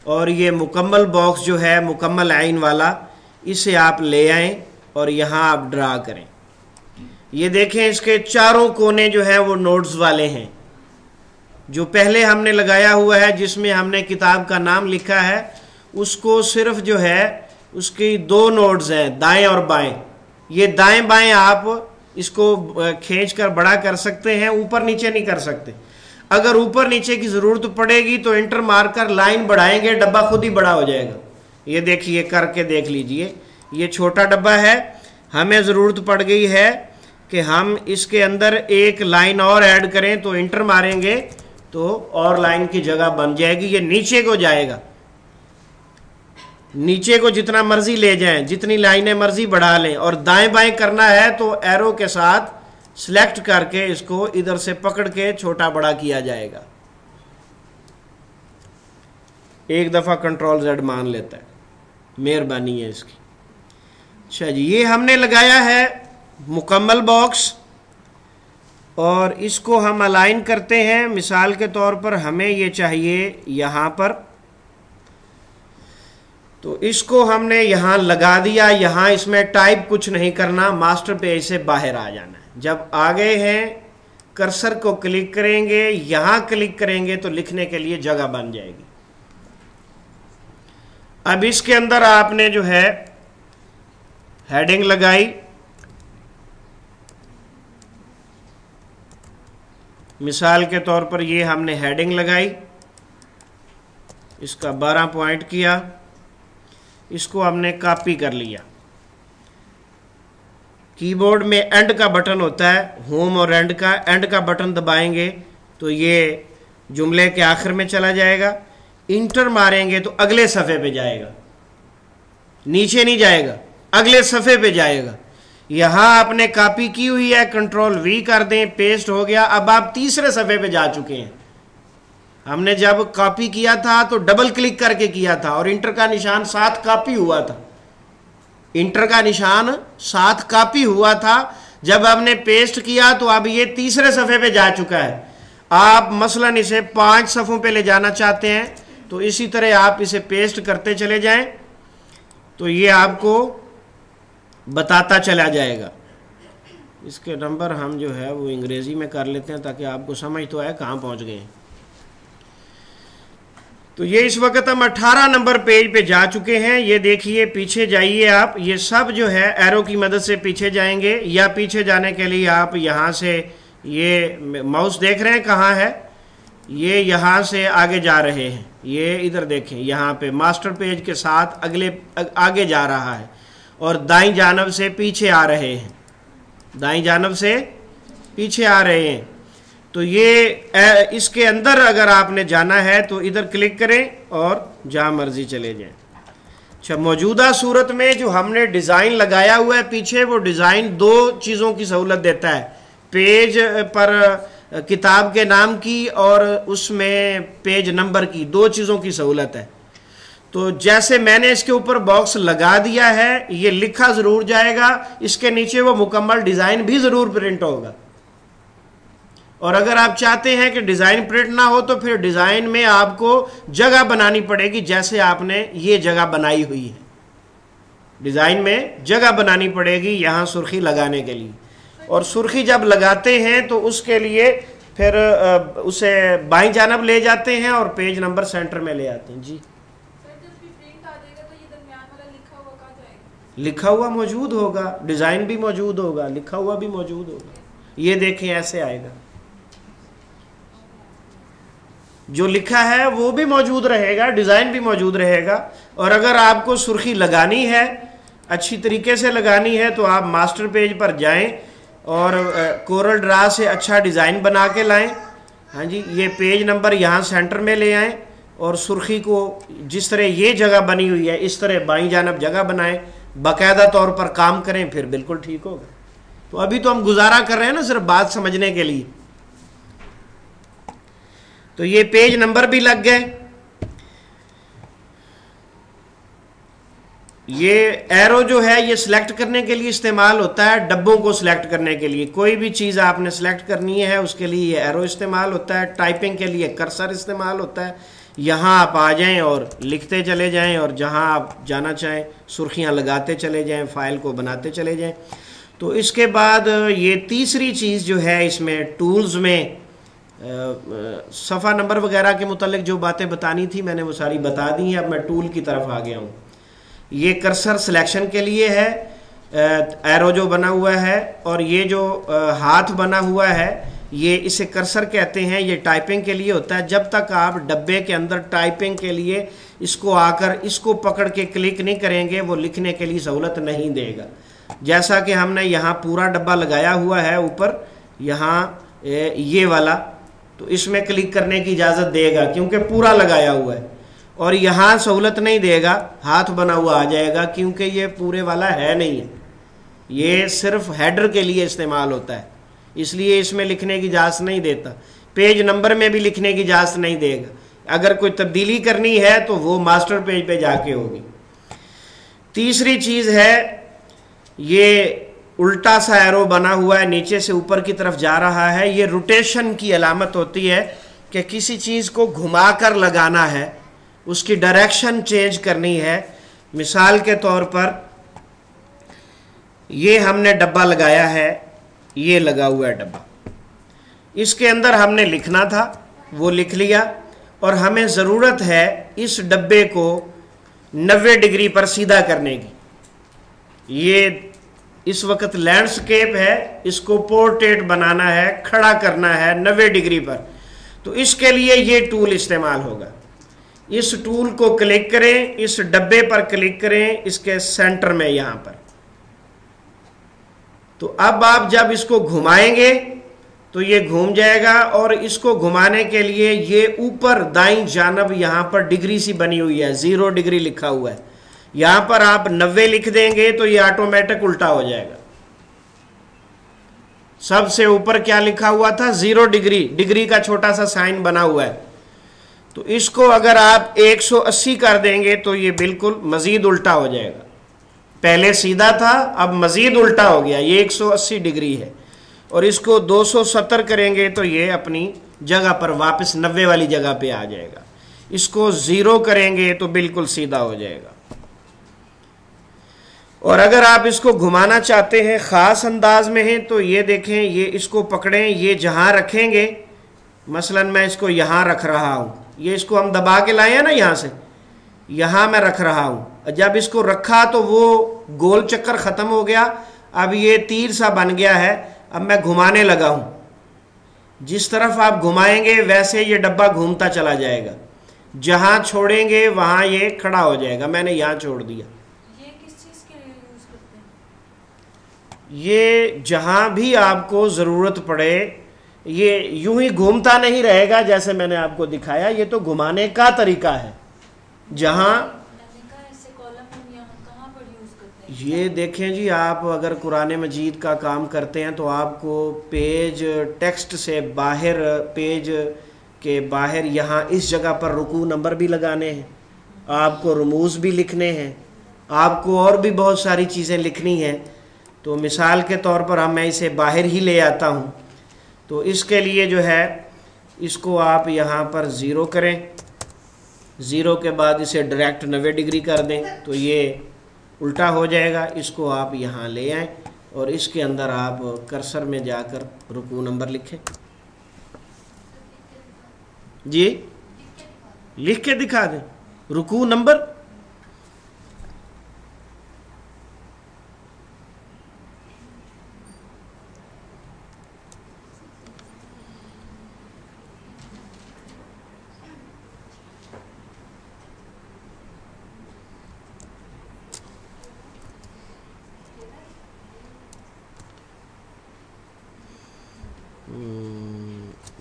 और ये मुकम्मल बॉक्स जो है मुकम्मल आइन वाला, इसे आप ले आएं और यहाँ आप ड्रा करें। ये देखें इसके चारों कोने जो हैं वो नोट्स वाले हैं। जो पहले हमने लगाया हुआ है जिसमें हमने किताब का नाम लिखा है, उसको सिर्फ जो है उसकी 2 नोट्स हैं, दाएं और बाएं। ये दाएं बाएं आप इसको खींच कर बड़ा कर सकते हैं, ऊपर नीचे नहीं कर सकते। अगर ऊपर नीचे की ज़रूरत पड़ेगी तो इंटर मारकर लाइन बढ़ाएंगे, डब्बा खुद ही बड़ा हो जाएगा। ये देखिए, करके देख लीजिए। ये छोटा डब्बा है, हमें ज़रूरत पड़ गई है कि हम इसके अंदर एक लाइन और ऐड करें, तो इंटर मारेंगे तो और लाइन की जगह बन जाएगी। ये नीचे को जाएगा, नीचे को जितना मर्जी ले जाएं, जितनी लाइनें मर्जी बढ़ा लें। और दाएं बाएं करना है तो एरो के साथ सिलेक्ट करके इसको इधर से पकड़ के छोटा बड़ा किया जाएगा। एक दफा कंट्रोल Z मान लेता है, मेहरबानी है इसकी। अच्छा जी, ये हमने लगाया है मुकम्मल बॉक्स, और इसको हम अलाइन करते हैं। मिसाल के तौर पर हमें ये चाहिए यहाँ पर, तो इसको हमने यहाँ लगा दिया। यहाँ इसमें टाइप कुछ नहीं करना, मास्टर पेज से बाहर आ जाना है। जब आ गए हैं, कर्सर को क्लिक करेंगे, यहाँ क्लिक करेंगे तो लिखने के लिए जगह बन जाएगी। अब इसके अंदर आपने जो है हेडिंग लगाई। मिसाल के तौर पर ये हमने हेडिंग लगाई, इसका 12 पॉइंट किया, इसको हमने कॉपी कर लिया। कीबोर्ड में एंड का बटन होता है, होम और एंड का बटन दबाएंगे तो ये जुमले के आखिर में चला जाएगा। इंटर मारेंगे तो अगले सफ़े पे जाएगा, नीचे नहीं जाएगा, अगले सफ़े पे जाएगा। यहाँ आपने कॉपी की हुई है, कंट्रोल V कर दें, पेस्ट हो गया। अब आप तीसरे सफ़े पे जा चुके हैं। हमने जब कॉपी किया था तो डबल क्लिक करके किया था और इंटर का निशान साथ कॉपी हुआ था। इंटर का निशान साथ कॉपी हुआ था। जब हमने पेस्ट किया तो अब ये तीसरे सफ़े पे जा चुका है। आप मसलन इसे 5 सफ़ों पे ले जाना चाहते हैं तो इसी तरह आप इसे पेस्ट करते चले जाएं तो ये आपको बताता चला जाएगा। इसके नंबर हम जो है वो अंग्रेज़ी में कर लेते हैं ताकि आपको समझ तो आए कहाँ पहुँच गए हैं। तो ये इस वक्त हम 18 नंबर पेज पे जा चुके हैं। ये देखिए, पीछे जाइए आप, ये सब जो है एरो की मदद से पीछे जाएंगे, या पीछे जाने के लिए आप यहाँ से ये माउस देख रहे हैं कहाँ है, ये यहाँ से आगे जा रहे हैं। ये इधर देखें, यहाँ पे मास्टर पेज के साथ आगे जा रहा है और दाईं जानब से पीछे आ रहे हैं, दाईं जानब से पीछे आ रहे हैं। तो ये इसके अंदर अगर आपने जाना है तो इधर क्लिक करें और जहाँ मर्जी चले जाएं। अच्छा, मौजूदा सूरत में जो हमने डिज़ाइन लगाया हुआ है पीछे, वो डिज़ाइन 2 चीज़ों की सहूलत देता है। पेज पर किताब के नाम की और उसमें पेज नंबर की, 2 चीज़ों की सहूलत है। तो जैसे मैंने इसके ऊपर बॉक्स लगा दिया है, ये लिखा ज़रूर जाएगा, इसके नीचे वो मुकम्मल डिज़ाइन भी ज़रूर प्रिंट होगा। और अगर आप चाहते हैं कि डिज़ाइन प्रिंट ना हो तो फिर डिज़ाइन में आपको जगह बनानी पड़ेगी, जैसे आपने ये जगह बनाई हुई है। डिज़ाइन में जगह बनानी पड़ेगी यहाँ सुर्खी लगाने के लिए, और सुर्खी जब लगाते हैं तो उसके लिए फिर उसे बाईं जानब ले जाते हैं और पेज नंबर सेंटर में ले आते हैं। जी सर, जब भी प्रिंट आ जाएगा तो ये दरमियान वाला लिखा हुआ कहाँ जाएगा? लिखा हुआ मौजूद होगा, डिज़ाइन भी मौजूद होगा, लिखा हुआ भी मौजूद होगा। ये देखें ऐसे आएगा, जो लिखा है वो भी मौजूद रहेगा, डिज़ाइन भी मौजूद रहेगा। और अगर आपको सुर्खी लगानी है, अच्छी तरीके से लगानी है, तो आप मास्टर पेज पर जाएं और कोरल ड्रा से अच्छा डिज़ाइन बना के लाएं। हाँ जी, ये पेज नंबर यहाँ सेंटर में ले आएं और सुर्खी को जिस तरह ये जगह बनी हुई है इस तरह बाईं जानब जगह बनाएं, बाकायदा तौर पर काम करें, फिर बिल्कुल ठीक होगा। तो अभी तो हम गुजारा कर रहे हैं ना सिर्फ बात समझने के लिए। तो ये पेज नंबर भी लग गए। ये एरो जो है ये सिलेक्ट करने के लिए इस्तेमाल होता है, डब्बों को सिलेक्ट करने के लिए। कोई भी चीज़ आपने सिलेक्ट करनी है उसके लिए ये एरो इस्तेमाल होता है। टाइपिंग के लिए कर्सर इस्तेमाल होता है। यहाँ आप आ जाएं और लिखते चले जाएं और जहाँ आप जाना चाहें सुर्खियाँ लगाते चले जाएं, फाइल को बनाते चले जाएं। तो इसके बाद ये तीसरी चीज़ जो है इसमें टूल्स में सफ़ा नंबर वगैरह के मुतालिक जो बातें बतानी थी मैंने वो सारी बता दी हैं। अब मैं टूल की तरफ आ गया हूँ। ये कर्सर सिलेक्शन के लिए है, एरो जो बना हुआ है, और ये जो हाथ बना हुआ है ये इसे कर्सर कहते हैं। ये टाइपिंग के लिए होता है। जब तक आप डब्बे के अंदर टाइपिंग के लिए इसको आकर इसको पकड़ के क्लिक नहीं करेंगे वो लिखने के लिए सहूलत नहीं देगा। जैसा कि हमने यहाँ पूरा डब्बा लगाया हुआ है ऊपर, यहाँ ये वाला, तो इसमें क्लिक करने की इजाज़त देगा क्योंकि पूरा लगाया हुआ है। और यहाँ सहूलत नहीं देगा, हाथ बना हुआ आ जाएगा क्योंकि ये पूरे वाला है नहीं है, ये सिर्फ हेडर के लिए इस्तेमाल होता है, इसलिए इसमें लिखने की इजाज़त नहीं देता। पेज नंबर में भी लिखने की इजाज़त नहीं देगा। अगर कोई तब्दीली करनी है तो वो मास्टर पेज पे जाके होगी। तीसरी चीज़ है ये उल्टा सा एरो बना हुआ है, नीचे से ऊपर की तरफ जा रहा है। ये रोटेशन की अलामत होती है कि किसी चीज़ को घुमा कर लगाना है, उसकी डायरेक्शन चेंज करनी है। मिसाल के तौर पर ये हमने डब्बा लगाया है, ये लगा हुआ है डब्बा, इसके अंदर हमने लिखना था, वो लिख लिया। और हमें ज़रूरत है इस डब्बे को 90 डिग्री पर सीधा करने की। ये इस वक्त लैंडस्केप है, इसको पोर्ट्रेट बनाना है, खड़ा करना है 90 डिग्री पर। तो इसके लिए ये टूल इस्तेमाल होगा। इस टूल को क्लिक करें, इस डब्बे पर क्लिक करें, इसके सेंटर में यहाँ पर। तो अब आप जब इसको घुमाएंगे तो ये घूम जाएगा। और इसको घुमाने के लिए ये ऊपर दाईं जानब यहाँ पर डिग्री सी बनी हुई है, 0 डिग्री लिखा हुआ है। यहाँ पर आप 90 लिख देंगे तो ये ऑटोमेटिक उल्टा हो जाएगा। सबसे ऊपर क्या लिखा हुआ था? 0 डिग्री, डिग्री का छोटा सा साइन बना हुआ है। तो इसको अगर आप 180 कर देंगे तो ये बिल्कुल मजीद उल्टा हो जाएगा। पहले सीधा था, अब मजीद उल्टा हो गया, ये 180 डिग्री है। और इसको 270 करेंगे तो ये अपनी जगह पर वापस 90 वाली जगह पे आ जाएगा। इसको 0 करेंगे तो बिल्कुल सीधा हो जाएगा। और अगर आप इसको घुमाना चाहते हैं ख़ास अंदाज में है तो ये देखें, ये इसको पकड़ें, ये जहाँ रखेंगे, मसलन मैं इसको यहाँ रख रहा हूँ, ये इसको हम दबा के लाए हैं ना यहाँ से, यहाँ मैं रख रहा हूँ। जब इसको रखा तो वो गोल चक्कर ख़त्म हो गया, अब ये तीर सा बन गया है। अब मैं घुमाने लगा हूँ, जिस तरफ आप घुमाएंगे वैसे ये डब्बा घूमता चला जाएगा। जहाँ छोड़ेंगे वहाँ ये खड़ा हो जाएगा। मैंने यहाँ छोड़ दिया। ये किस चीज़ के लिए यूज़ करते हैं? ये जहाँ भी आपको ज़रूरत पड़े, ये यूं ही घूमता नहीं रहेगा जैसे मैंने आपको दिखाया, ये तो घुमाने का तरीका है। जहाँ ये देखें जी, आप अगर कुरान मजीद का काम करते हैं तो आपको पेज टेक्स्ट से बाहर, पेज के बाहर यहाँ इस जगह पर रुकू नंबर भी लगाने हैं, आपको रमूज भी लिखने हैं, आपको और भी बहुत सारी चीज़ें लिखनी हैं। तो मिसाल के तौर पर मैं इसे बाहर ही ले आता हूँ। तो इसके लिए जो है इसको आप यहाँ पर 0 करें, 0 के बाद इसे डायरेक्ट 90 डिग्री कर दें तो ये उल्टा हो जाएगा। इसको आप यहाँ ले आएँ और इसके अंदर आप कर्सर में जाकर रुकू नंबर लिखें। जी लिख के दिखा दें रुकू नंबर।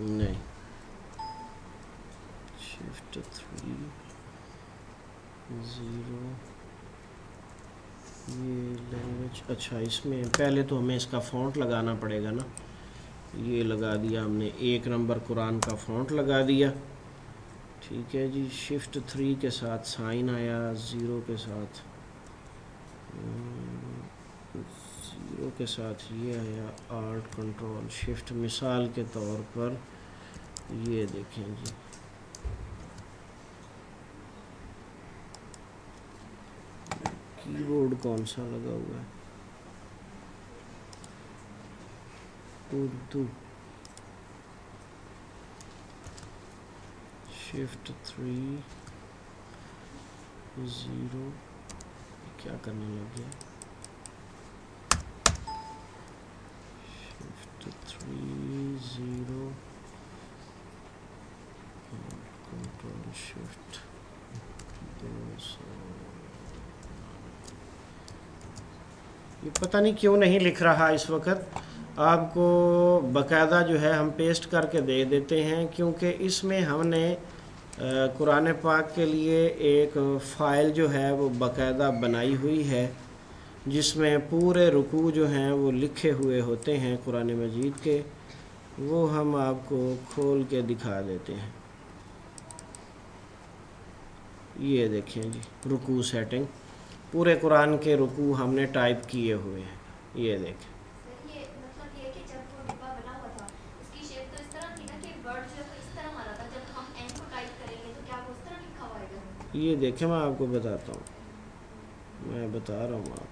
नहीं, शिफ्ट 3 0 ये लैंग्वेज। अच्छा, इसमें पहले तो हमें इसका फ़ॉन्ट लगाना पड़ेगा ना। ये लगा दिया हमने, 1 नंबर कुरान का फ़ॉन्ट लगा दिया। ठीक है जी, शिफ्ट 3 के साथ साइन आया, 0 के साथ 0 के साथ ये आया, आल्ट कंट्रोल शिफ्ट। मिसाल के तौर पर ये देखें जी, कीबोर्ड कौन सा लगा हुआ है, उर्दू। शिफ्ट 3 0 क्या करने लग गया, शिफ्ट 3 0 कंट्रोल शिफ्ट 200। ये पता नहीं क्यों नहीं लिख रहा इस वक्त। आपको बाकायदा जो है हम पेस्ट करके दे देते हैं, क्योंकि इसमें हमने कुरान पाक के लिए एक फ़ाइल जो है वो बाकायदा बनाई हुई है, जिसमें पूरे रुकू जो हैं वो लिखे हुए होते हैं कुरान मजीद के। वो हम आपको खोल के दिखा देते हैं। ये देखें जी, रुकू सेटिंग, पूरे कुरान के रुकू हमने टाइप किए हुए हैं। ये देखें, ये मतलब ये कि जब वो डिब्बा बना हुआ था, इसकी शेप तो इस तरह थी ना कि वर्ड जो है वो इस तरह मारा था। जब हम एन को टाइप करेंगे तो क्या वो उस तरह लिखा हुआ आएगा? ये देखें, मैं आपको बताता हूँ, मैं बता रहा हूँ आप।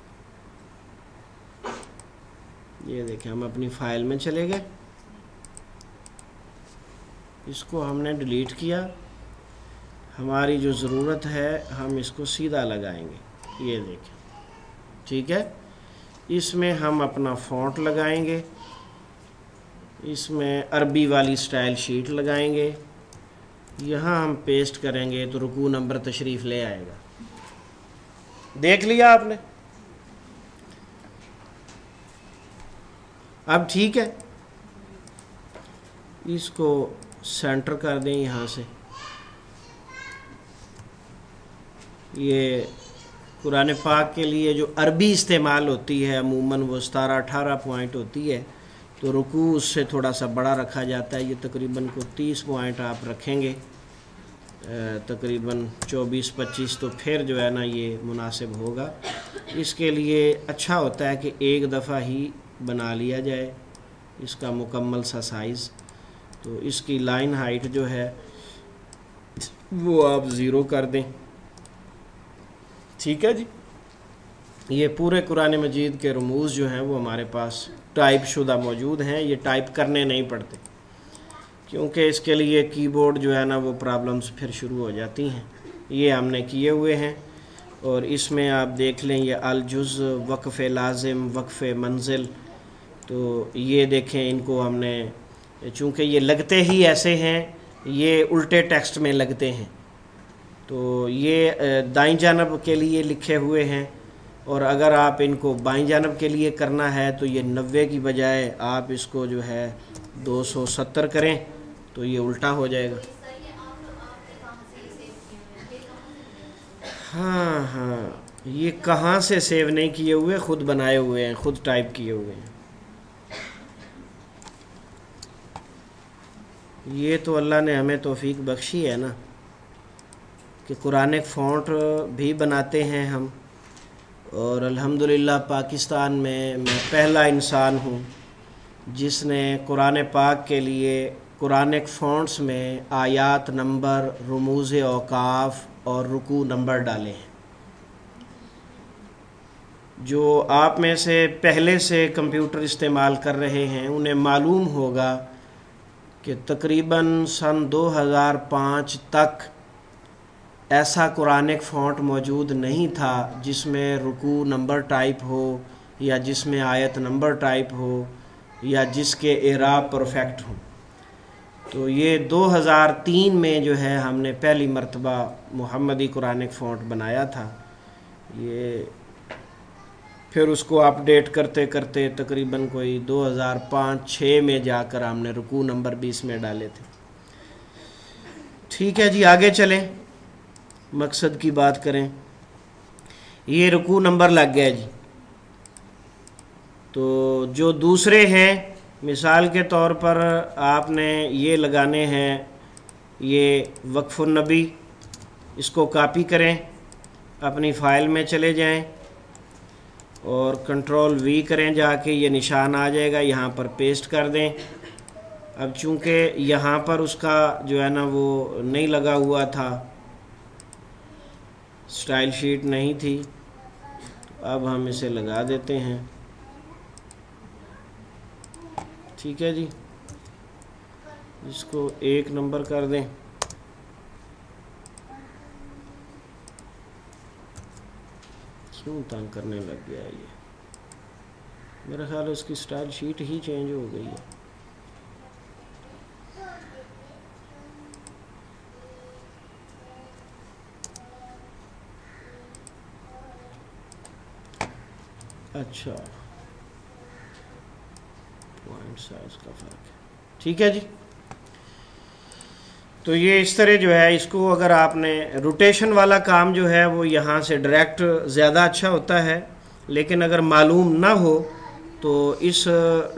ये देखें, हम अपनी फ़ाइल में चले गए, इसको हमने डिलीट किया। हमारी जो ज़रूरत है हम इसको सीधा लगाएंगे। ये देखें, ठीक है। इसमें हम अपना फ़ॉन्ट लगाएंगे, इसमें अरबी वाली स्टाइल शीट लगाएंगे, यहाँ हम पेस्ट करेंगे तो रुकू नंबर तशरीफ़ ले आएगा। देख लिया आपने? अब ठीक है, इसको सेंटर कर दें यहाँ से। ये कुरान पाक के लिए जो अरबी इस्तेमाल होती है अमूमन वो 17-18 पॉइंट होती है, तो रुकू उससे थोड़ा सा बड़ा रखा जाता है। ये तकरीबन को 30 पॉइंट आप रखेंगे, तकरीबन 24-25, तो फिर जो है ना ये मुनासिब होगा। इसके लिए अच्छा होता है कि एक दफ़ा ही बना लिया जाए इसका मुकम्मल सा साइज़। तो इसकी लाइन हाइट जो है वो आप 0 कर दें। ठीक है जी, ये पूरे कुरान मजीद के रमूज़ जो हैं वो हमारे पास टाइप शुदा मौजूद हैं। ये टाइप करने नहीं पड़ते, क्योंकि इसके लिए कीबोर्ड जो है ना वो प्रॉब्लम्स फिर शुरू हो जाती हैं। ये हमने किए हुए हैं, और इसमें आप देख लें ये अल जुज़, वक्फ़े लाज़िम, वक्फ़े मंजिल। तो ये देखें, इनको हमने, चूँकि ये लगते ही ऐसे हैं, ये उल्टे टेक्स्ट में लगते हैं, तो ये दाईं जानब के लिए लिखे हुए हैं। और अगर आप इनको बाईं जानब के लिए करना है तो ये 90 की बजाय आप इसको जो है 270 करें, तो ये उल्टा हो जाएगा। सर ये आपने कहाँ से ये सेव किए हुए हैं? ये कहाँ से? हाँ हाँ, ये कहाँ से सेव नहीं किए हुए, खुद बनाए हुए हैं, खुद टाइप किए हुए हैं। ये तो अल्लाह ने हमें तौफीक बख्शी है ना कि कुरानिक फ़ॉन्ट भी बनाते हैं हम। और अल्हम्दुलिल्लाह पाकिस्तान में मैं पहला इंसान हूँ जिसने कुरान पाक के लिए कुरानिक फ़ॉन्ट्स में आयात नंबर, रमूज़ औकाफ और रुकू नंबर डाले हैं। जो आप में से पहले से कंप्यूटर इस्तेमाल कर रहे हैं उन्हें मालूम होगा कि तकरीबन सन 2005 तक ऐसा कुरानिक फ़ॉन्ट मौजूद नहीं था जिसमें रुकू नंबर टाइप हो या जिसमें आयत नंबर टाइप हो या जिसके एराब परफेक्ट हो। तो ये 2003 में जो है हमने पहली मर्तबा मुहम्मदी कुरानिक फ़ॉन्ट बनाया था। ये फिर उसको अपडेट करते करते तकरीबन कोई 2005-06 में जाकर हमने रुकू नंबर 20 में डाले थे। ठीक है जी, आगे चलें, मकसद की बात करें। ये रुकू नंबर लग गया जी। तो जो दूसरे हैं, मिसाल के तौर पर आपने ये लगाने हैं, ये वक्फ़ुन नबी, इसको कॉपी करें, अपनी फ़ाइल में चले जाएं और कंट्रोल V करें, जाके ये निशान आ जाएगा, यहाँ पर पेस्ट कर दें। अब चूँकि यहाँ पर उसका जो है ना वो नहीं लगा हुआ था, स्टाइल शीट नहीं थी, अब हम इसे लगा देते हैं। ठीक है जी, इसको 1 नंबर कर दें। क्यों तंग करने लग गया ये? मेरा ख्याल है उसकी स्टाइल शीट ही चेंज हो गई है। अच्छा, पॉइंट साइज का फ़र्क है। ठीक है जी, तो ये इस तरह जो है, इसको अगर आपने रोटेशन वाला काम जो है वो यहाँ से डायरेक्ट ज़्यादा अच्छा होता है, लेकिन अगर मालूम ना हो तो इस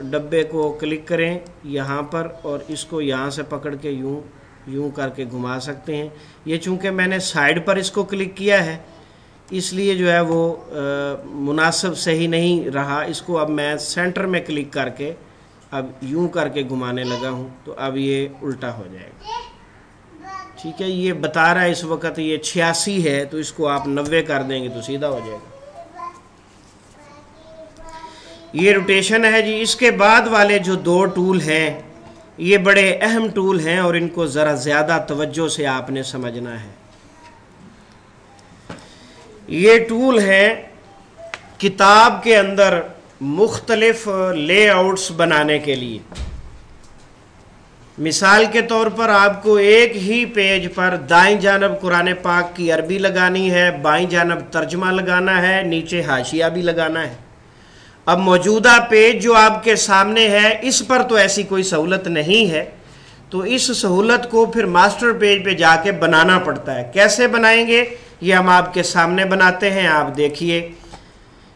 डब्बे को क्लिक करें यहाँ पर और इसको यहाँ से पकड़ के यूँ करके घुमा सकते हैं। ये चूँकि मैंने साइड पर इसको क्लिक किया है इसलिए जो है वो मुनासिब सही नहीं रहा। इसको अब मैं सेंटर में क्लिक करके अब यूं करके घुमाने लगा हूं, तो अब ये उल्टा हो जाएगा। ठीक है, ये बता रहा है इस वक्त ये 86 है, तो इसको आप 90 कर देंगे तो सीधा हो जाएगा। ये रोटेशन है जी। इसके बाद वाले जो 2 टूल हैं ये बड़े अहम टूल हैं और इनको ज़रा ज़्यादा तवज्जो से आपने समझना है। ये टूल हैं किताब के अंदर मुख्तलिफ लेआउट्स बनाने के लिए। मिसाल के तौर पर आपको एक ही पेज पर दाईं जानब कुरान पाक की अरबी लगानी है, बाईं जानब तर्जमा लगाना है, नीचे हाशिया भी लगाना है। अब मौजूदा पेज जो आपके सामने है इस पर तो ऐसी कोई सहूलत नहीं है, तो इस सहूलत को फिर मास्टर पेज पे जाके बनाना पड़ता है। कैसे बनाएंगे ये हम आपके सामने बनाते हैं, आप देखिए।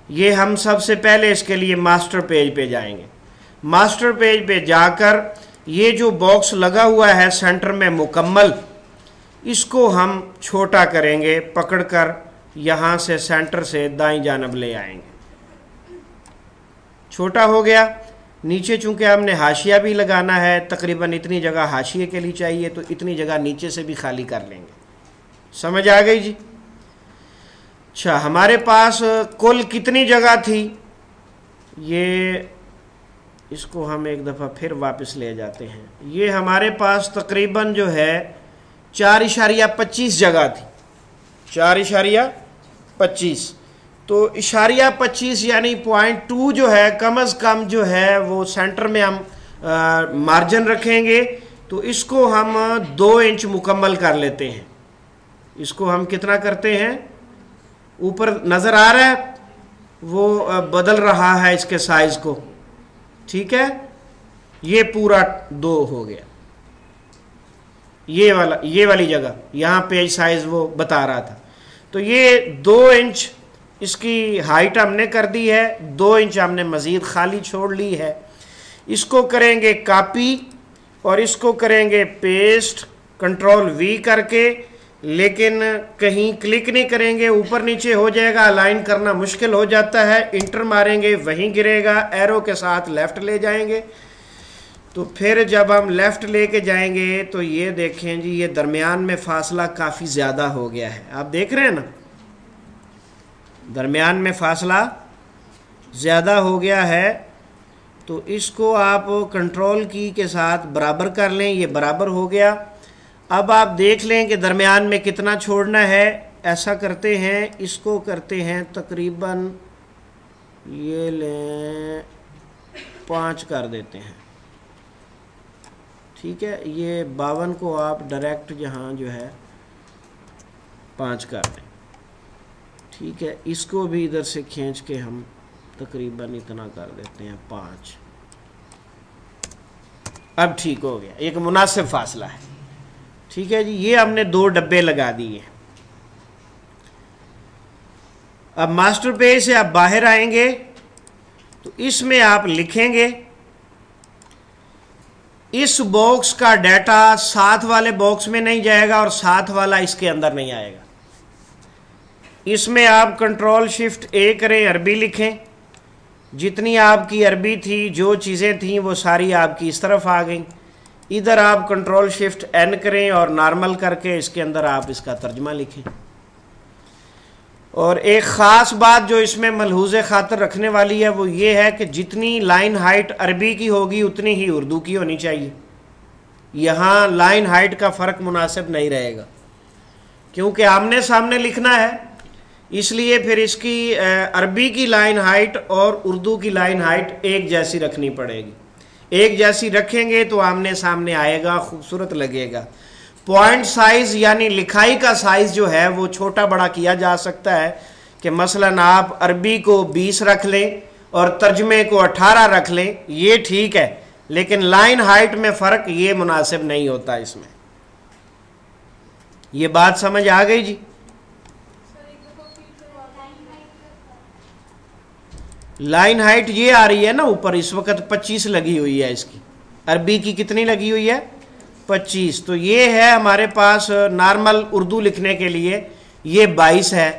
ये हम सबसे पहले इसके लिए मास्टर पेज पे जाएंगे। मास्टर पेज पे जाकर ये जो बॉक्स लगा हुआ है सेंटर में मुकम्मल, इसको हम छोटा करेंगे, पकड़कर यहाँ से सेंटर से दाईं जानब ले आएंगे। छोटा हो गया। नीचे चूंकि हमने हाशिया भी लगाना है, तकरीबन इतनी जगह हाशिए के लिए चाहिए, तो इतनी जगह नीचे से भी खाली कर लेंगे। समझ आ गई जी? अच्छा, हमारे पास कुल कितनी जगह थी? ये इसको हम एक दफ़ा फिर वापस ले जाते हैं। ये हमारे पास तकरीबन जो है 4.25 जगह थी, 4.25। तो इशारिया 25 यानी 0.2 जो है कम अज़ कम जो है वो सेंटर में हम मार्जिन रखेंगे, तो इसको हम 2 इंच मुकम्मल कर लेते हैं। इसको हम कितना करते हैं? ऊपर नज़र आ रहा है वो बदल रहा है इसके साइज़ को। ठीक है, ये पूरा 2 हो गया। ये वाली जगह यहाँ पेज साइज़ वो बता रहा था, तो ये 2 इंच इसकी हाइट हमने कर दी है, 2 इंच हमने मज़ीद खाली छोड़ ली है। इसको करेंगे कॉपी और इसको करेंगे पेस्ट, कंट्रोल V करके, लेकिन कहीं क्लिक नहीं करेंगे, ऊपर नीचे हो जाएगा, अलाइन करना मुश्किल हो जाता है। इंटर मारेंगे वहीं गिरेगा, एरो के साथ लेफ़्ट ले जाएंगे। तो फिर जब हम लेफ़्ट लेके जाएंगे तो ये देखें जी, ये दरमियान में फासला काफ़ी ज़्यादा हो गया है। आप देख रहे हैं ना, दरमियान में फासला ज़्यादा हो गया है। तो इसको आप कंट्रोल की के साथ बराबर कर लें, ये बराबर हो गया। अब आप देख लें कि दरमियान में कितना छोड़ना है। ऐसा करते हैं, इसको करते हैं तकरीबन, ये लें 5 कर देते हैं, ठीक है। ये 52 को आप डायरेक्ट यहाँ जो है 5 कर दें, ठीक है। इसको भी इधर से खींच के हम तकरीबन इतना कर देते हैं 5। अब ठीक हो गया, एक मुनासिब फासला है, ठीक है जी। ये हमने 2 डब्बे लगा दिए। अब मास्टर पेज से आप बाहर आएंगे तो इसमें आप लिखेंगे, इस बॉक्स का डाटा साथ वाले बॉक्स में नहीं जाएगा और साथ वाला इसके अंदर नहीं आएगा। इसमें आप कंट्रोल शिफ्ट ए करें, अरबी लिखें, जितनी आपकी अरबी थी, जो चीज़ें थी वो सारी आपकी इस तरफ आ गई। इधर आप कंट्रोल शिफ्ट एन करें और नॉर्मल करके इसके अंदर आप इसका तर्जमा लिखें। और एक ख़ास बात जो इसमें मलहूज़ खातर रखने वाली है वो ये है कि जितनी लाइन हाइट अरबी की होगी उतनी ही उर्दू की होनी चाहिए। यहाँ लाइन हाइट का फ़र्क मुनासिब नहीं रहेगा, क्योंकि आमने सामने लिखना है, इसलिए फिर इसकी अरबी की लाइन हाइट और उर्दू की लाइन हाइट एक जैसी रखनी पड़ेगी। एक जैसी रखेंगे तो आमने सामने आएगा, खूबसूरत लगेगा। पॉइंट साइज यानी लिखाई का साइज जो है वो छोटा बड़ा किया जा सकता है कि मसलन आप अरबी को 20 रख लें और तर्जमे को 18 रख लें, ये ठीक है, लेकिन लाइन हाइट में फ़र्क ये मुनासिब नहीं होता इसमें। ये बात समझ आ गई जी? लाइन हाइट ये आ रही है ना ऊपर, इस वक्त 25 लगी हुई है इसकी। अरबी की कितनी लगी हुई है? 25। तो ये है हमारे पास नॉर्मल उर्दू लिखने के लिए ये 22 है।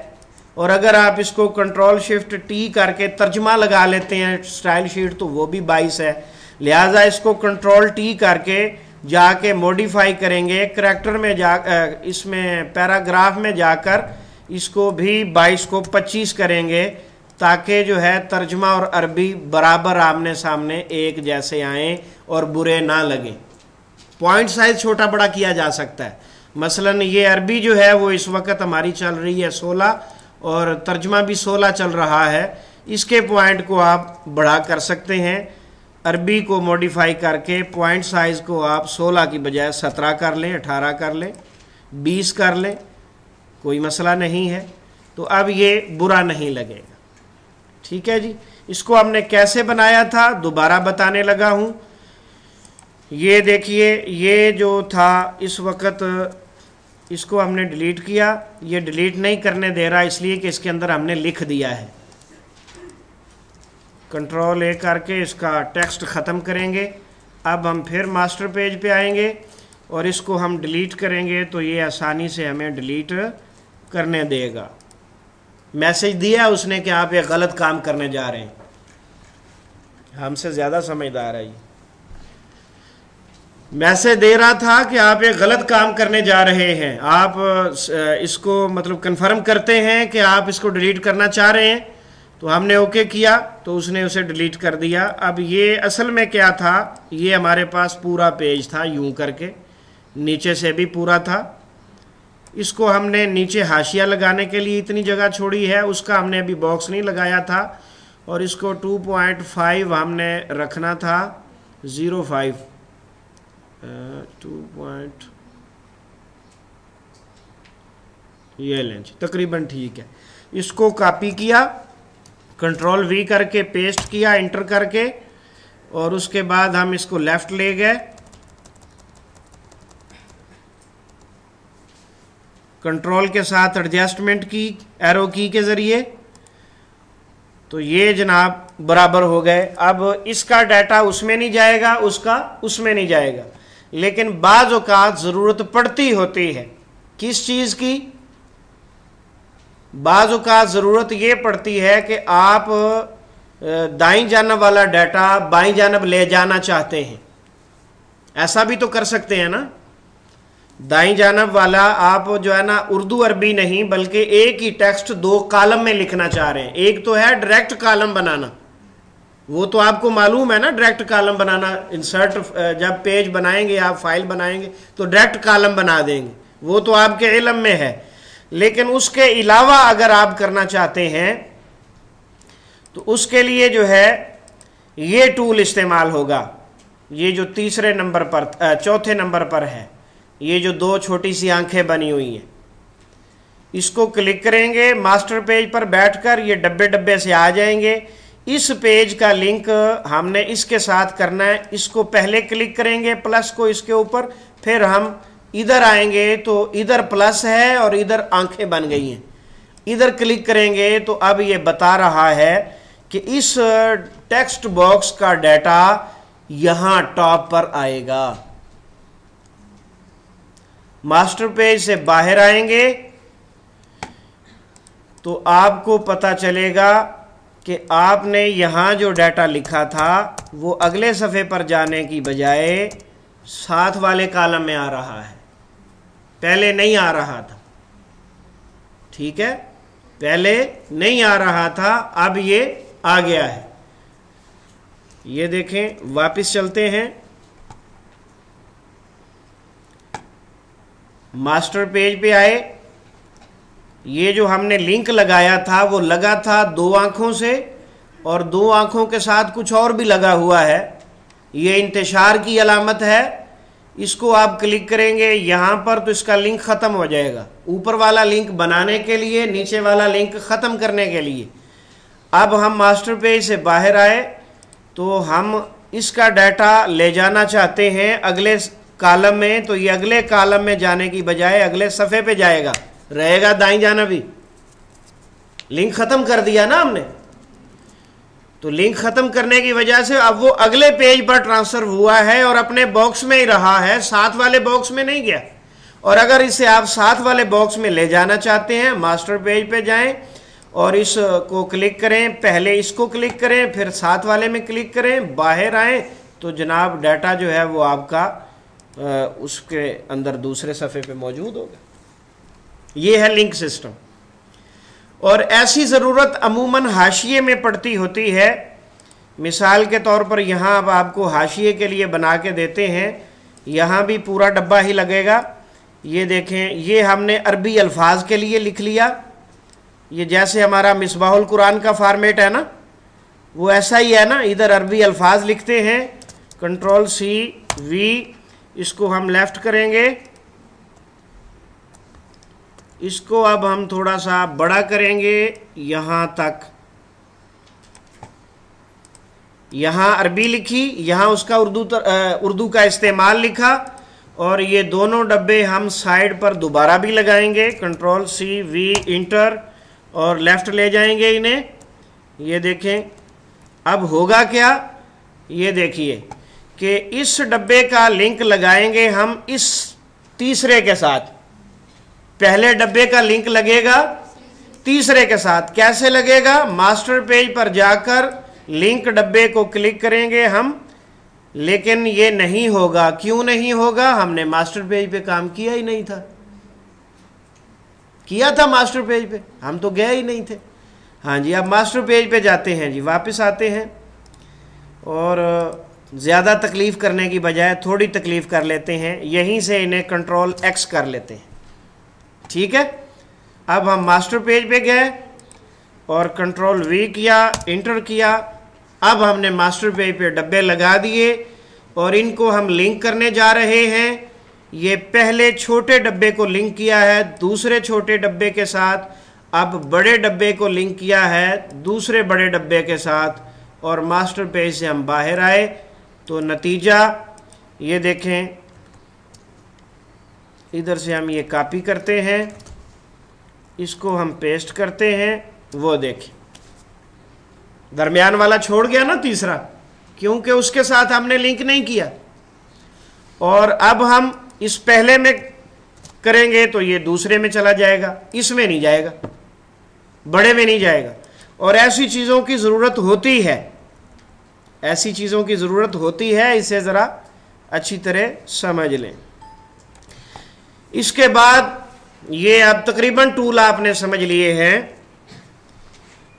और अगर आप इसको कंट्रोल शिफ्ट टी करके तर्जमा लगा लेते हैं स्टाइल शीट तो वो भी 22 है। लिहाजा इसको कंट्रोल टी करके जाके मॉडिफाई करेंगे, करैक्टर में इसमें पैराग्राफ में जाकर इसको भी 22 को 25 करेंगे, ताकि जो है तर्जमा और अरबी बराबर आमने सामने एक जैसे आएँ और बुरे ना लगें। पॉइंट साइज छोटा बड़ा किया जा सकता है। मसलन ये अरबी जो है वो इस वक्त हमारी चल रही है 16 और तर्जमा भी 16 चल रहा है, इसके पॉइंट को आप बड़ा कर सकते हैं। अरबी को मॉडिफाई करके पॉइंट साइज को आप 16 की बजाय 17 कर लें, 18 कर लें, 20 कर लें, कोई मसला नहीं है। तो अब ये बुरा नहीं लगेगा, ठीक है जी। इसको हमने कैसे बनाया था दोबारा बताने लगा हूं। ये देखिए, ये जो था इस वक्त इसको हमने डिलीट किया, ये डिलीट नहीं करने दे रहा इसलिए कि इसके अंदर हमने लिख दिया है। कंट्रोल ए करके इसका टेक्स्ट ख़त्म करेंगे। अब हम फिर मास्टर पेज पे आएंगे और इसको हम डिलीट करेंगे तो ये आसानी से हमें डिलीट करने देगा। मैसेज दिया उसने कि आप एक गलत काम करने जा रहे हैं, हमसे ज़्यादा समझदार है। मैसेज दे रहा था कि आप एक गलत काम करने जा रहे हैं, आप इसको मतलब कंफर्म करते हैं कि आप इसको डिलीट करना चाह रहे हैं। तो हमने ओके किया तो उसने उसे डिलीट कर दिया। अब ये असल में क्या था, ये हमारे पास पूरा पेज था यूं करके, नीचे से भी पूरा था। इसको हमने नीचे हाशिया लगाने के लिए इतनी जगह छोड़ी है, उसका हमने अभी बॉक्स नहीं लगाया था। और इसको 2.5 हमने रखना था, 0.5 2. ये लेंच तकरीबन ठीक है। इसको कॉपी किया, कंट्रोल वी करके पेस्ट किया, इंटर करके, और उसके बाद हम इसको लेफ्ट ले गए, कंट्रोल के साथ एडजस्टमेंट की एरो की के ज़रिए, तो ये जनाब बराबर हो गए। अब इसका डाटा उसमें नहीं जाएगा, उसका उसमें नहीं जाएगा, लेकिन बाज़ औक़ात ज़रूरत पड़ती होती है किस चीज़ की, बाज़ औक़ात ज़रूरत ये पड़ती है कि आप दाईं जानब वाला डाटा बाईं जानब ले जाना चाहते हैं। ऐसा भी तो कर सकते हैं ना, दाईं जानब वाला आप जो है ना उर्दू अरबी नहीं बल्कि एक ही टेक्स्ट 2 कॉलम में लिखना चाह रहे हैं। एक तो है डायरेक्ट कॉलम बनाना, वो तो आपको मालूम है ना, डायरेक्ट कॉलम बनाना। इंसर्ट जब पेज बनाएंगे आप, फाइल बनाएंगे तो डायरेक्ट कॉलम बना देंगे, वो तो आपके इल्म में है। लेकिन उसके अलावा अगर आप करना चाहते हैं तो उसके लिए जो है ये टूल इस्तेमाल होगा। ये जो तीसरे नंबर पर, चौथे नंबर पर है, ये जो दो छोटी सी आंखें बनी हुई हैं, इसको क्लिक करेंगे। मास्टर पेज पर बैठकर ये डब्बे डब्बे से आ जाएंगे। इस पेज का लिंक हमने इसके साथ करना है। इसको पहले क्लिक करेंगे, प्लस को इसके ऊपर, फिर हम इधर आएंगे तो इधर प्लस है और इधर आंखें बन गई हैं। इधर क्लिक करेंगे तो अब ये बता रहा है कि इस टेक्स्ट बॉक्स का डाटा यहां टॉप पर आएगा। मास्टर पेज से बाहर आएंगे तो आपको पता चलेगा कि आपने यहां जो डाटा लिखा था वो अगले सफ़े पर जाने की बजाय साथ वाले कॉलम में आ रहा है, पहले नहीं आ रहा था। ठीक है, पहले नहीं आ रहा था, अब ये आ गया है। ये देखें, वापस चलते हैं। मास्टर पेज पे आए। ये जो हमने लिंक लगाया था वो लगा था दो आंखों से, और दो आंखों के साथ कुछ और भी लगा हुआ है। ये इंतशार की अलामत है। इसको आप क्लिक करेंगे यहाँ पर तो इसका लिंक ख़त्म हो जाएगा। ऊपर वाला लिंक बनाने के लिए, नीचे वाला लिंक ख़त्म करने के लिए। अब हम मास्टर पेज से बाहर आए तो हम इसका डाटा ले जाना चाहते हैं अगले कॉलम में, तो ये अगले कॉलम में जाने की बजाय अगले सफ़े पे जाएगा, रहेगा दाईं जाना भी। लिंक ख़त्म कर दिया ना हमने, तो लिंक ख़त्म करने की वजह से अब वो अगले पेज पर ट्रांसफ़र हुआ है और अपने बॉक्स में ही रहा है, साथ वाले बॉक्स में नहीं गया। और अगर इसे आप साथ वाले बॉक्स में ले जाना चाहते हैं, मास्टर पेज पे जाएं और इसको क्लिक करें। पहले इसको क्लिक करें, फिर साथ वाले में क्लिक करें, बाहर आएँ तो जनाब डाटा जो है वो आपका उसके अंदर दूसरे सफ़े पे मौजूद होगा। ये है लिंक सिस्टम। और ऐसी ज़रूरत अमूमन हाशिए में पड़ती होती है। मिसाल के तौर पर यहाँ अब आपको हाशिए के लिए बना के देते हैं, यहाँ भी पूरा डब्बा ही लगेगा। ये देखें, ये हमने अरबी अल्फाज के लिए लिख लिया। ये जैसे हमारा मिसबाहुल कुरान का फॉर्मेट है ना, वो ऐसा ही है ना। इधर अरबी अल्फाज लिखते हैं, Ctrl+C+V, इसको हम लेफ़्ट करेंगे। इसको अब हम थोड़ा सा बड़ा करेंगे यहाँ तक। यहाँ अरबी लिखी, यहाँ उसका उर्दू का इस्तेमाल लिखा, और ये दोनों डब्बे हम साइड पर दोबारा भी लगाएंगे। Ctrl+C+V इंटर, और लेफ़्ट ले जाएंगे इन्हें। ये देखें अब होगा क्या, ये देखिए कि इस डब्बे का लिंक लगाएंगे हम इस तीसरे के साथ। पहले डब्बे का लिंक लगेगा तीसरे के साथ। कैसे लगेगा? मास्टर पेज पर जाकर लिंक डब्बे को क्लिक करेंगे हम, लेकिन ये नहीं होगा। क्यों नहीं होगा? हमने मास्टर पेज पे काम किया ही नहीं था। किया था मास्टर पेज पे, हम तो गए ही नहीं थे। हाँ जी, अब मास्टर पेज पे जाते हैं जी, वापस आते हैं और ज़्यादा तकलीफ़ करने की बजाय थोड़ी तकलीफ़ कर लेते हैं। यहीं से इन्हें Ctrl+X कर लेते हैं। ठीक है, अब हम मास्टर पेज पे गए और Ctrl+V किया, इंटर किया। अब हमने मास्टर पेज पे डब्बे लगा दिए और इनको हम लिंक करने जा रहे हैं। ये पहले छोटे डब्बे को लिंक किया है दूसरे छोटे डब्बे के साथ, अब बड़े डब्बे को लिंक किया है दूसरे बड़े डब्बे के साथ, और मास्टर पेज से हम बाहर आए तो नतीजा ये देखें। इधर से हम ये कॉपी करते हैं, इसको हम पेस्ट करते हैं, वो देखें दरमियान वाला छोड़ गया ना तीसरा, क्योंकि उसके साथ हमने लिंक नहीं किया। और अब हम इस पहले में करेंगे तो ये दूसरे में चला जाएगा, इसमें नहीं जाएगा, बड़े में नहीं जाएगा। और ऐसी चीज़ों की ज़रूरत होती है, ऐसी चीज़ों की ज़रूरत होती है, इसे ज़रा अच्छी तरह समझ लें। इसके बाद ये अब तकरीबन टूल आपने समझ लिए हैं।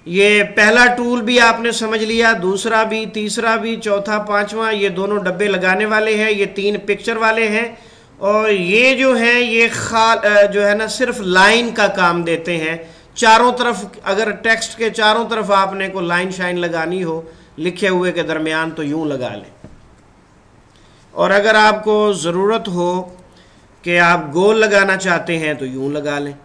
ये पहला टूल भी आपने समझ लिया, दूसरा भी, तीसरा भी, चौथा, पांचवा। ये दोनों डब्बे लगाने वाले हैं, ये 3 पिक्चर वाले हैं। और ये जो है ये जो है ना सिर्फ लाइन का काम देते हैं। चारों तरफ अगर टेक्स्ट के चारों तरफ आपने को लाइन शाइन लगानी हो लिखे हुए के दरमियान तो यूं लगा लें। और अगर आपको ज़रूरत हो कि आप गोल लगाना चाहते हैं तो यूं लगा लें।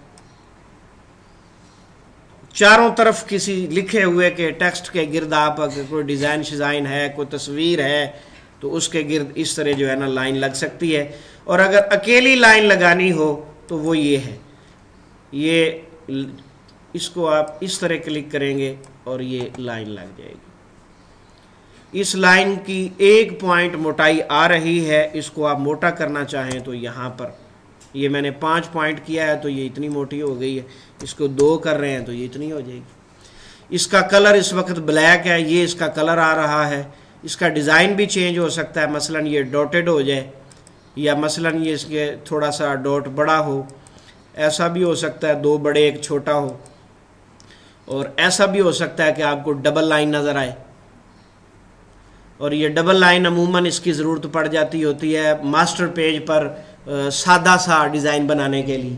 चारों तरफ किसी लिखे हुए के टेक्स्ट के गिर्द आप अगर कोई डिज़ाइन शिज़ाइन है, कोई तस्वीर है तो उसके गिर्द इस तरह जो है ना लाइन लग सकती है। और अगर अकेली लाइन लगानी हो तो वो ये है, ये इसको आप इस तरह क्लिक करेंगे और ये लाइन लग जाएगी। इस लाइन की 1 पॉइंट मोटाई आ रही है, इसको आप मोटा करना चाहें तो यहाँ पर ये मैंने 5 पॉइंट किया है तो ये इतनी मोटी हो गई है। इसको 2 कर रहे हैं तो ये इतनी हो जाएगी। इसका कलर इस वक्त ब्लैक है, ये इसका कलर आ रहा है। इसका डिज़ाइन भी चेंज हो सकता है, मसलन ये डॉटेड हो जाए या मसलन ये इसके थोड़ा सा डॉट बड़ा हो, ऐसा भी हो सकता है 2 बड़े 1 छोटा हो। और ऐसा भी हो सकता है कि आपको डबल लाइन नज़र आए। और ये डबल लाइन अमूमन इसकी ज़रूरत पड़ जाती होती है मास्टर पेज पर सादा सा डिज़ाइन बनाने के लिए,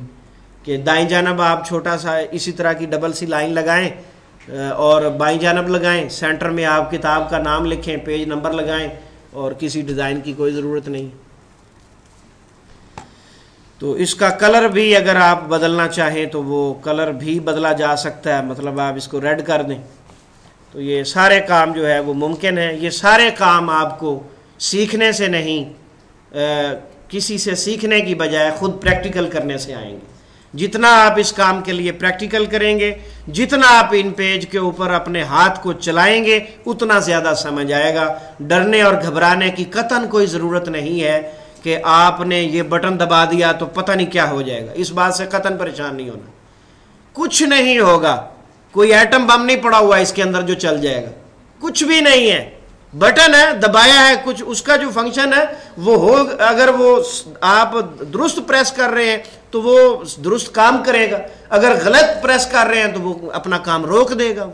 कि दाईं जानब आप छोटा सा इसी तरह की डबल सी लाइन लगाएं और बाईं जानब लगाएं, सेंटर में आप किताब का नाम लिखें, पेज नंबर लगाएं और किसी डिज़ाइन की कोई ज़रूरत नहीं। तो इसका कलर भी अगर आप बदलना चाहें तो वो कलर भी बदला जा सकता है, मतलब आप इसको रेड कर दें। तो ये सारे काम जो है वो मुमकिन है। ये सारे काम आपको सीखने से नहीं, किसी से सीखने की बजाय खुद प्रैक्टिकल करने से आएंगे। जितना आप इस काम के लिए प्रैक्टिकल करेंगे, जितना आप इन पेज के ऊपर अपने हाथ को चलाएंगे, उतना ज़्यादा समझ आएगा। डरने और घबराने की कतन कोई ज़रूरत नहीं है कि आपने ये बटन दबा दिया तो पता नहीं क्या हो जाएगा। इस बात से कतन परेशान नहीं होना, कुछ नहीं होगा। कोई एटम बम नहीं पड़ा हुआ इसके अंदर जो चल जाएगा, कुछ भी नहीं है। बटन है, दबाया है, कुछ उसका जो फंक्शन है वो हो, अगर वो आप दुरुस्त प्रेस कर रहे हैं तो वो दुरुस्त काम करेगा, अगर गलत प्रेस कर रहे हैं तो वो अपना काम रोक देगा।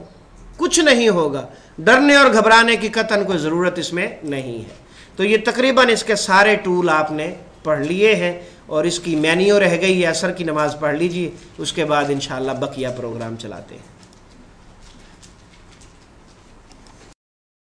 कुछ नहीं होगा। डरने और घबराने की कतन कोई ज़रूरत इसमें नहीं है। तो ये तकरीबन इसके सारे टूल आपने पढ़ लिए हैं और इसकी मेन्यू रह गई है। असर की नमाज़ पढ़ लीजिए, उसके बाद इंशाअल्लाह बकिया प्रोग्राम चलाते हैं।